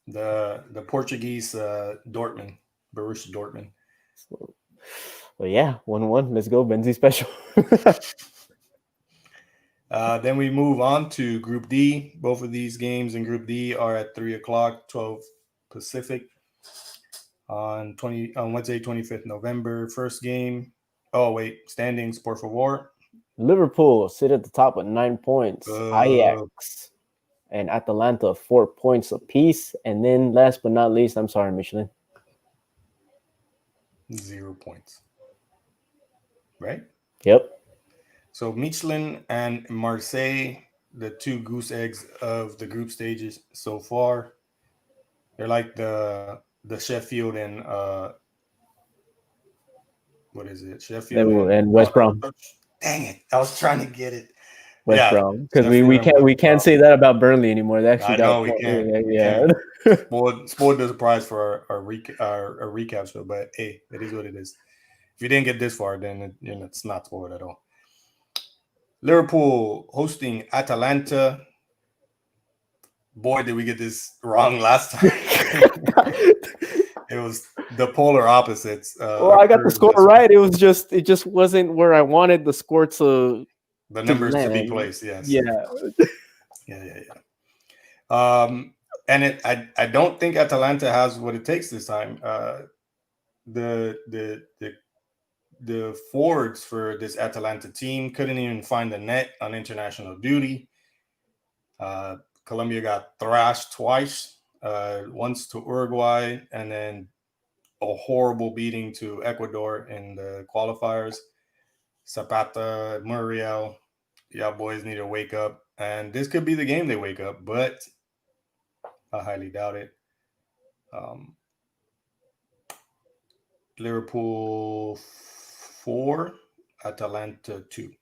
the Portuguese Dortmund, Borussia Dortmund. So, but yeah, 1-1. Let's go, Benzi special. Then we move on to Group D. Both of these games in Group D are at 3:00, 12 Pacific, on Wednesday, 25th November. First game. Oh wait, standings por favor. Liverpool sit at the top with 9 points. Ajax and Atalanta 4 points apiece. And then last but not least, I'm sorry, Michelin. 0 points. Right? Yep. So Michelin and Marseille, the two goose eggs of the group stages so far. They're like the Sheffield and what is it? Sheffield And West Brom. Dang it! I was trying to get it. West Brom, because we can't say that about Burnley anymore. They actually I know we can't. Yeah. Spoiled the surprise for our recap show, but hey, it is what it is. If you didn't get this far, then it's not spoiled at all. Liverpool hosting Atalanta. Boy, did we get this wrong last time. It was the polar opposites. Well, I got the score right. It just wasn't where I wanted the score to. The numbers to be placed. Yes. Yeah. Yeah. And I don't think Atalanta has what it takes this time. The forwards for this Atalanta team couldn't even find the net on international duty. Colombia got thrashed twice, once to Uruguay, and then a horrible beating to Ecuador in the qualifiers. Zapata, Muriel, y'all boys need to wake up. And this could be the game they wake up, but I highly doubt it. Liverpool 4, Atalanta 2.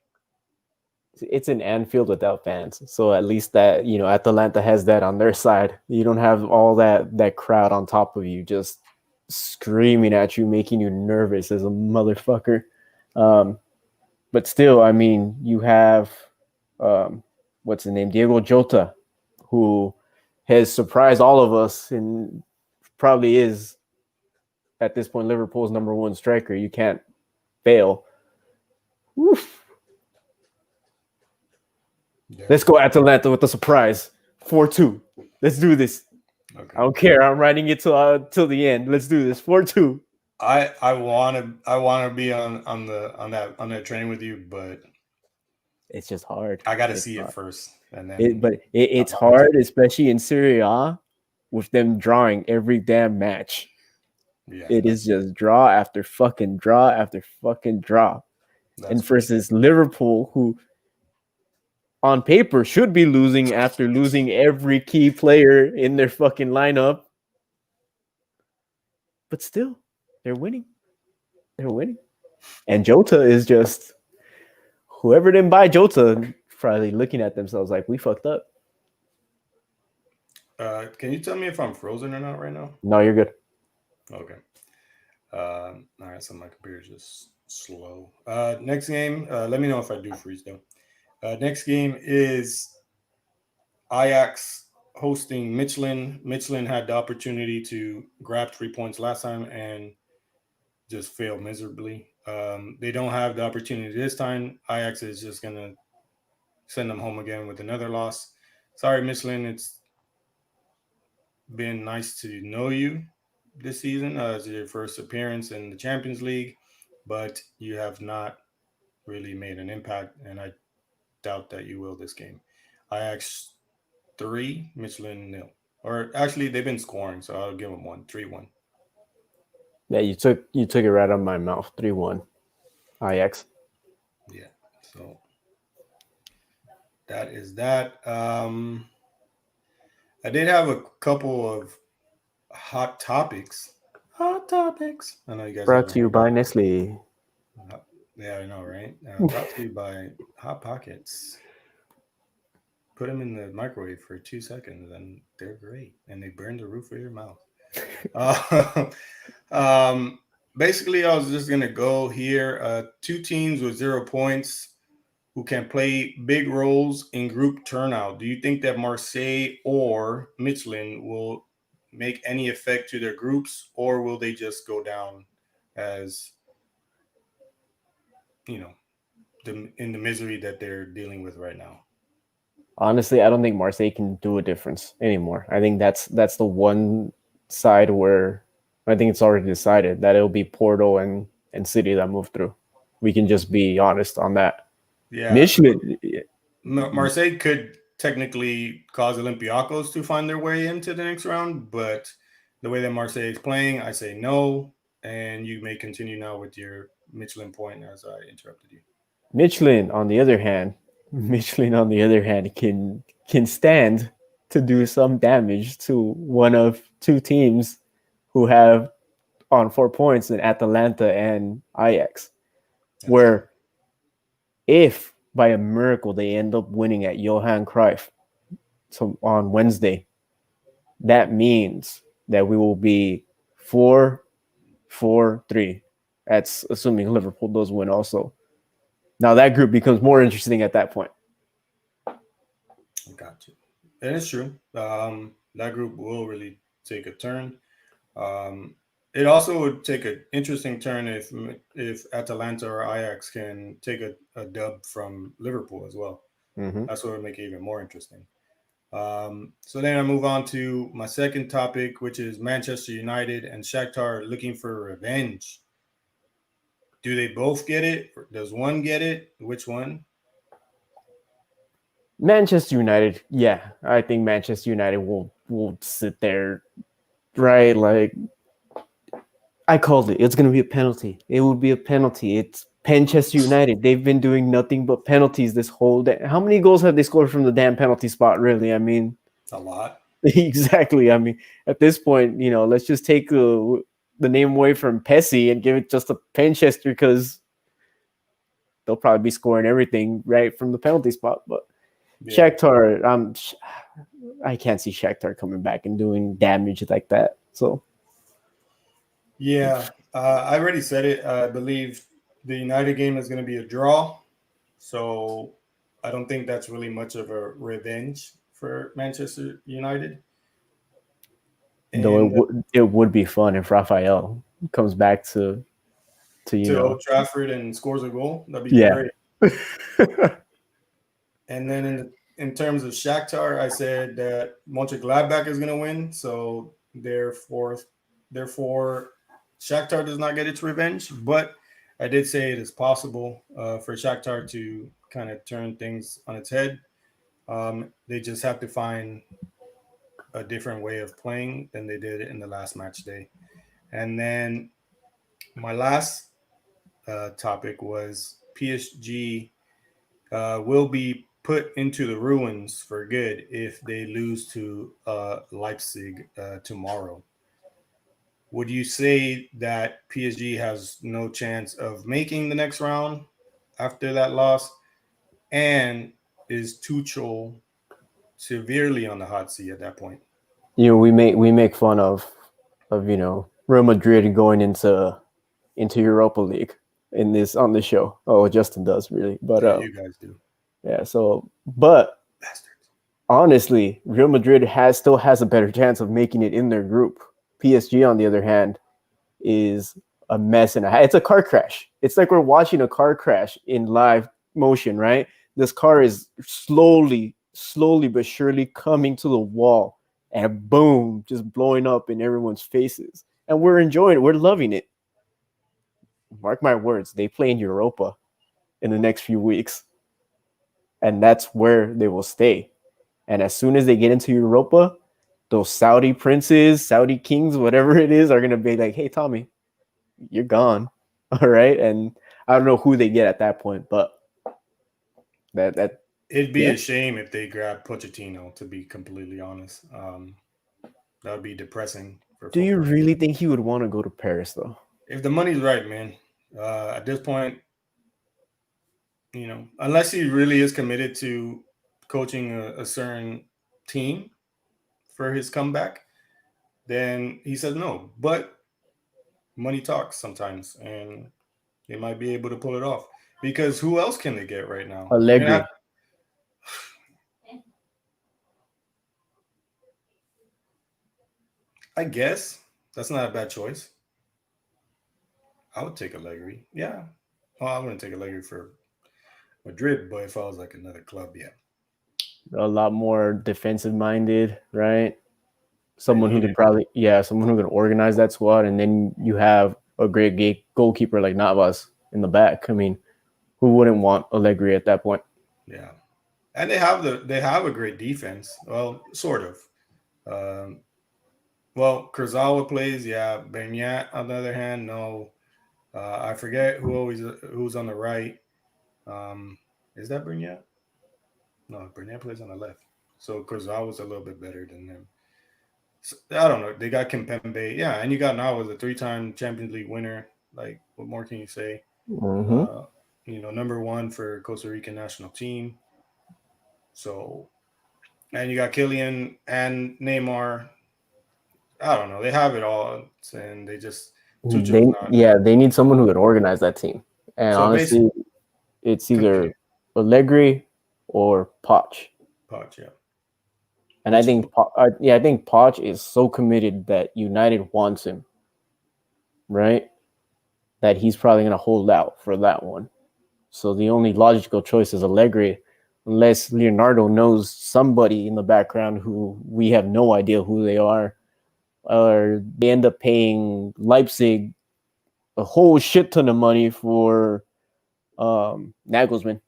It's in Anfield without fans, so at least that Atalanta has that on their side. You don't have all that crowd on top of you just screaming at you, making you nervous as a motherfucker. But still, I mean, you have what's his name, Diego Jota, who has surprised all of us and probably is at this point Liverpool's number one striker. You can't fail. Oof. Yeah. Let's go Atalanta with the surprise. 4-2. Let's do this. Okay. I don't care. I'm writing it till the end. Let's do this. 4-2. I want to be on that train with you, but it's just hard. I got to see it first, and then it's hard, especially in Serie A, with them drawing every damn match. Yeah, it is just draw after fucking draw after fucking draw, and versus Liverpool, who on paper should be losing after losing every key player in their fucking lineup, but still they're winning. And Jota is just whoever didn't buy Jota probably looking at themselves like we fucked up. Can you tell me if I'm frozen or not right now? No, you're good. Okay. All right, so my computer's just slow. Next game, let me know if I do freeze though. Next game is Ajax hosting Michelin. Michelin had the opportunity to grab 3 points last time and just failed miserably. They don't have the opportunity this time. Ajax is just going to send them home again with another loss. Sorry, Michelin. It's been nice to know you this season as your first appearance in the Champions League, but you have not really made an impact, and I doubt that you will this game. Ajax 3, Michelin nil. Or actually, they've been scoring, so I'll give them 1, 3-1. Yeah, you took it right out of my mouth. 3-1. Ajax. Yeah, so that is that. I did have a couple of hot topics. Hot topics. I know you guys Brought haven't to you heard by about. Nestle. Yeah, I know, right? Brought to you by Hot Pockets. Put them in the microwave for 2 seconds, and they're great, and they burn the roof of your mouth. Uh, um, basically, I was just gonna go here. Two teams with 0 points who can play big roles in group turnout. Do you think that Marseille or Michelin will make any effect to their groups, or will they just go down as you know in the misery that they're dealing with right now? Honestly, I don't think Marseille can do a difference anymore. I think that's the one side where I think it's already decided that it'll be Porto and City that move through. We can just be honest on that. Yeah, Michelin, Marseille could technically cause Olympiacos to find their way into the next round, but the way that Marseille is playing, I say no. And you may continue now with your Michelin point as I interrupted you. Michelin on the other hand, Michelin on the other hand can stand to do some damage to one of two teams who have on 4 points in Atalanta and Ajax. That's true. Where if by a miracle they end up winning at Johan Cruyff on Wednesday, that means that we will be 4-4-3. That's assuming Liverpool does win also. Now that group becomes more interesting at that point. Got you. And it's true. That group will really take a turn. Um, it also would take an interesting turn if Atalanta or Ajax can take a dub from Liverpool as well. Mm-hmm. That's what would make it even more interesting. So then I move on to my second topic, which is Manchester United and Shakhtar looking for revenge. Do they both get it? Or does one get it? Which one? Manchester United, yeah, I think Manchester United will sit there, right? Like I called it. It's going to be a penalty. It would be a penalty. It's Manchester United. They've been doing nothing but penalties this whole day. How many goals have they scored from the damn penalty spot? Really? I mean, A lot. exactly. I mean, at this point, let's just take the name away from Pessy and give it just to Manchester because they'll probably be scoring everything right from the penalty spot. But Yeah. Shakhtar, I can't see Shakhtar coming back and doing damage like that. So Yeah. I already said it. I believe the United game is going to be a draw. So I don't think that's really much of a revenge for Manchester United. though it And would it would be fun if Raphael comes back to to Old Trafford and scores a goal, that'd be yeah. great. And then in terms of Shakhtar, I said that Mönchengladbach is going to win. So therefore, Shakhtar does not get its revenge. But I did say it is possible for Shakhtar to kind of turn things on its head. They just have to find a different way of playing than they did in the last match day. And then my last topic was PSG will be put into the ruins for good if they lose to Leipzig tomorrow. Would you say that PSG has no chance of making the next round after that loss? And is Tuchel severely on the hot seat at that point? We make fun of Real Madrid going into Europa League in this on the show. Oh, Justin does really, but Yeah, you guys do. yeah. So, but Bastards. honestly, Real Madrid still has a better chance of making it in their group. PSG, on the other hand, is a mess and it's a car crash. It's like we're watching a car crash in live motion, right? This car is slowly but surely coming to the wall and boom, just blowing up in everyone's faces. And we're enjoying it. We're loving it. Mark my words, they play in Europa in the next few weeks. And that's where they will stay. And as soon as they get into Europa, those Saudi princes, Saudi kings, whatever it is, are going to be like, hey, Tommy, you're gone. All right. And I don't know who they get at that point, but that It'd be yeah. a shame if they grab Pochettino, to be completely honest. That would be depressing for Do you football. really think he would want to go to Paris though? If the money's right, man. At this point, unless he really is committed to coaching a certain team for his comeback, then he says no. But money talks sometimes, and they might be able to pull it off. Because who else can they get right now? They're gonna have, Allegri. I guess that's not a bad choice. I would take Allegri. Yeah. Well, I wouldn't take Allegri for Madrid, but if I was like another club, yeah, A lot more defensive minded, right? they Someone who need could it. probably, yeah, someone who could organize that squad. And then you have a great goalkeeper like Navas in the back. I mean, who wouldn't want Allegri at that point? Yeah, and they have a great defense. Well, sort of. Um, well, Kurzawa plays. Yeah, Benyat on the other hand, no. I forget who's on the right. Um, is that Benyat? No, Benyat plays on the left. So Kurzawa's a little bit better than him. So, I don't know. They got Kimpembe. Yeah, and you got Navas, a three-time Champions League winner. Like, what more can you say? Mm-hmm. Uh, number one for Costa Rican national team. So, and you got Killian and Neymar. I don't know. They have it all, and they just Tuchel's not. They need someone who could organize that team. And So basically, honestly, it's continue. either Allegri or Poch. Poch, yeah. And I Which think, I think Poch is so committed that United wants him, right? That he's probably going to hold out for that one. So the only logical choice is Allegri, unless Leonardo knows somebody in the background who we have no idea who they are, or they end up paying Leipzig a whole shit ton of money for Nagelsmann.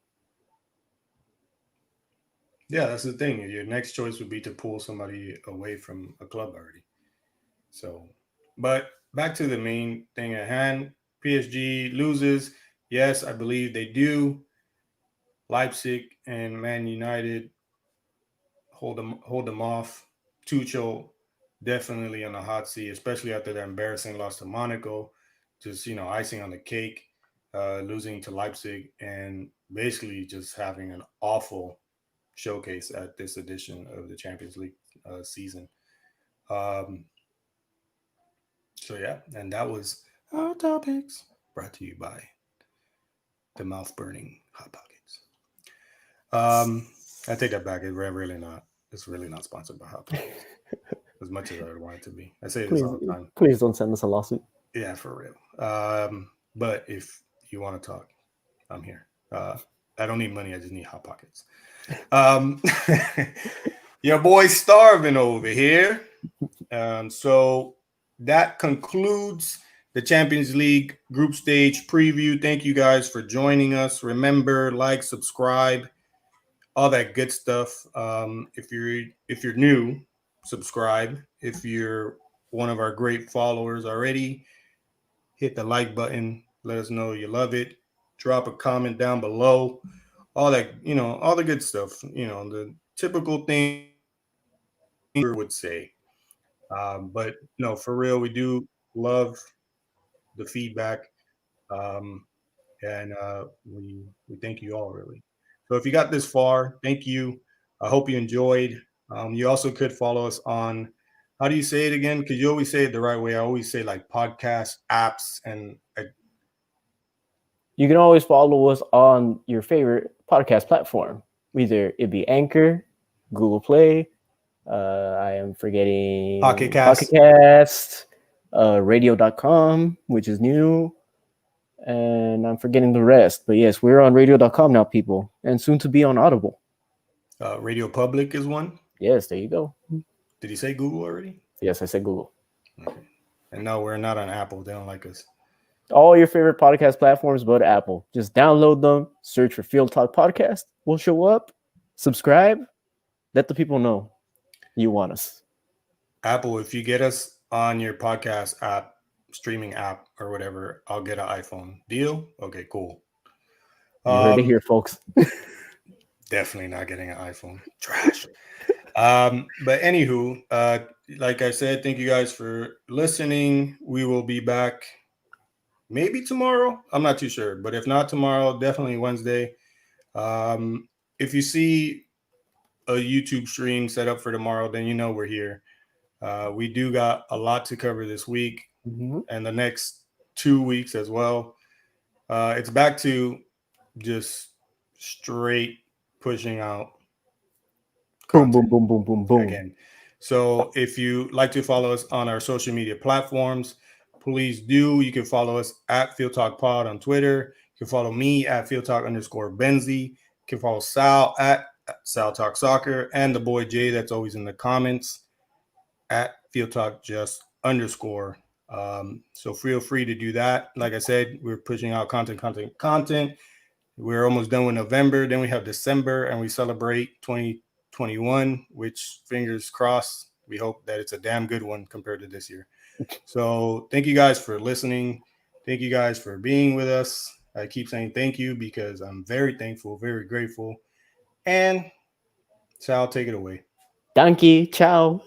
yeah, that's the thing. Your next choice would be to pull somebody away from a club already. So, but back to the main thing at hand. PSG loses. Yes, I believe they do. Leipzig and Man United hold them off. Tuchel definitely on the hot seat, especially after that embarrassing loss to Monaco. Just icing on the cake, losing to Leipzig, and basically just having an awful showcase at this edition of the Champions League season. Um, so yeah, and that was our topics brought to you by the mouth burning hot pockets. I take that back. Really not. It's really not sponsored by hot pockets as much as I would want it to be. I say this Please, all the time. please don't send us a lawsuit. Yeah, for real. But if you want to talk, I'm here. I don't need money. I just need hot pockets. Um, your boy's starving over here. So that concludes the Champions League group stage preview. Thank you guys for joining us. Remember, like, subscribe, all that good stuff. If you're new, subscribe. If you're one of our great followers already, hit the like button. Let us know you love it. Drop a comment down below. All that, all the good stuff. The typical thing would say. But no, for real, we do love the feedback, um, and we thank you all really. So if you got this far, thank you. I hope you enjoyed. You also could follow us on, how do you say it again? Because you always say it the right way. I always say like podcast apps and You can always follow us on your favorite podcast platform. Either it be Anchor, Google Play, I am forgetting Pocket Pocket Cast. Cast, radio.com, which is new, and I'm forgetting the rest. But yes, we're on radio.com now, people, and soon to be on Audible. Radio Public is one. Yes, there you go. Did he say Google already? Yes, I said Google. Okay. And no, we're not on Apple. They don't like us. All your favorite podcast platforms but Apple. Just download them, search for Field Talk Podcast. We'll show up, subscribe, let the people know you want us. Apple, if you get us on your podcast app, streaming app, or whatever, I'll get an iPhone. Deal? Okay, cool. You heard it here, folks. Definitely not getting an iPhone. Trash. But anywho, like I said, thank you guys for listening. We will be back maybe tomorrow. I'm not too sure, but if not tomorrow, definitely Wednesday. If you see a YouTube stream set up for tomorrow, then you know we're here. We do got a lot to cover this week and the next 2 weeks as well. It's back to just straight pushing out boom, boom, boom, boom, boom, boom. Again. So if you like to follow us on our social media platforms, please do. You can follow us at Field Talk Pod on Twitter. You can follow me at FieldTalk_Benzie. You can follow Sal at Sal Talk Soccer, and the boy Jay that's always in the comments at Field Talk Just _. So feel free to do that. Like I said, we're pushing out content. We're almost done with November. Then we have December, and we celebrate 2021, which, fingers crossed, we hope that it's a damn good one compared to this year. So thank you guys for listening. Thank you guys for being with us. I keep saying thank you because I'm very thankful, very grateful. And Sal, take it away. Donkey, ciao.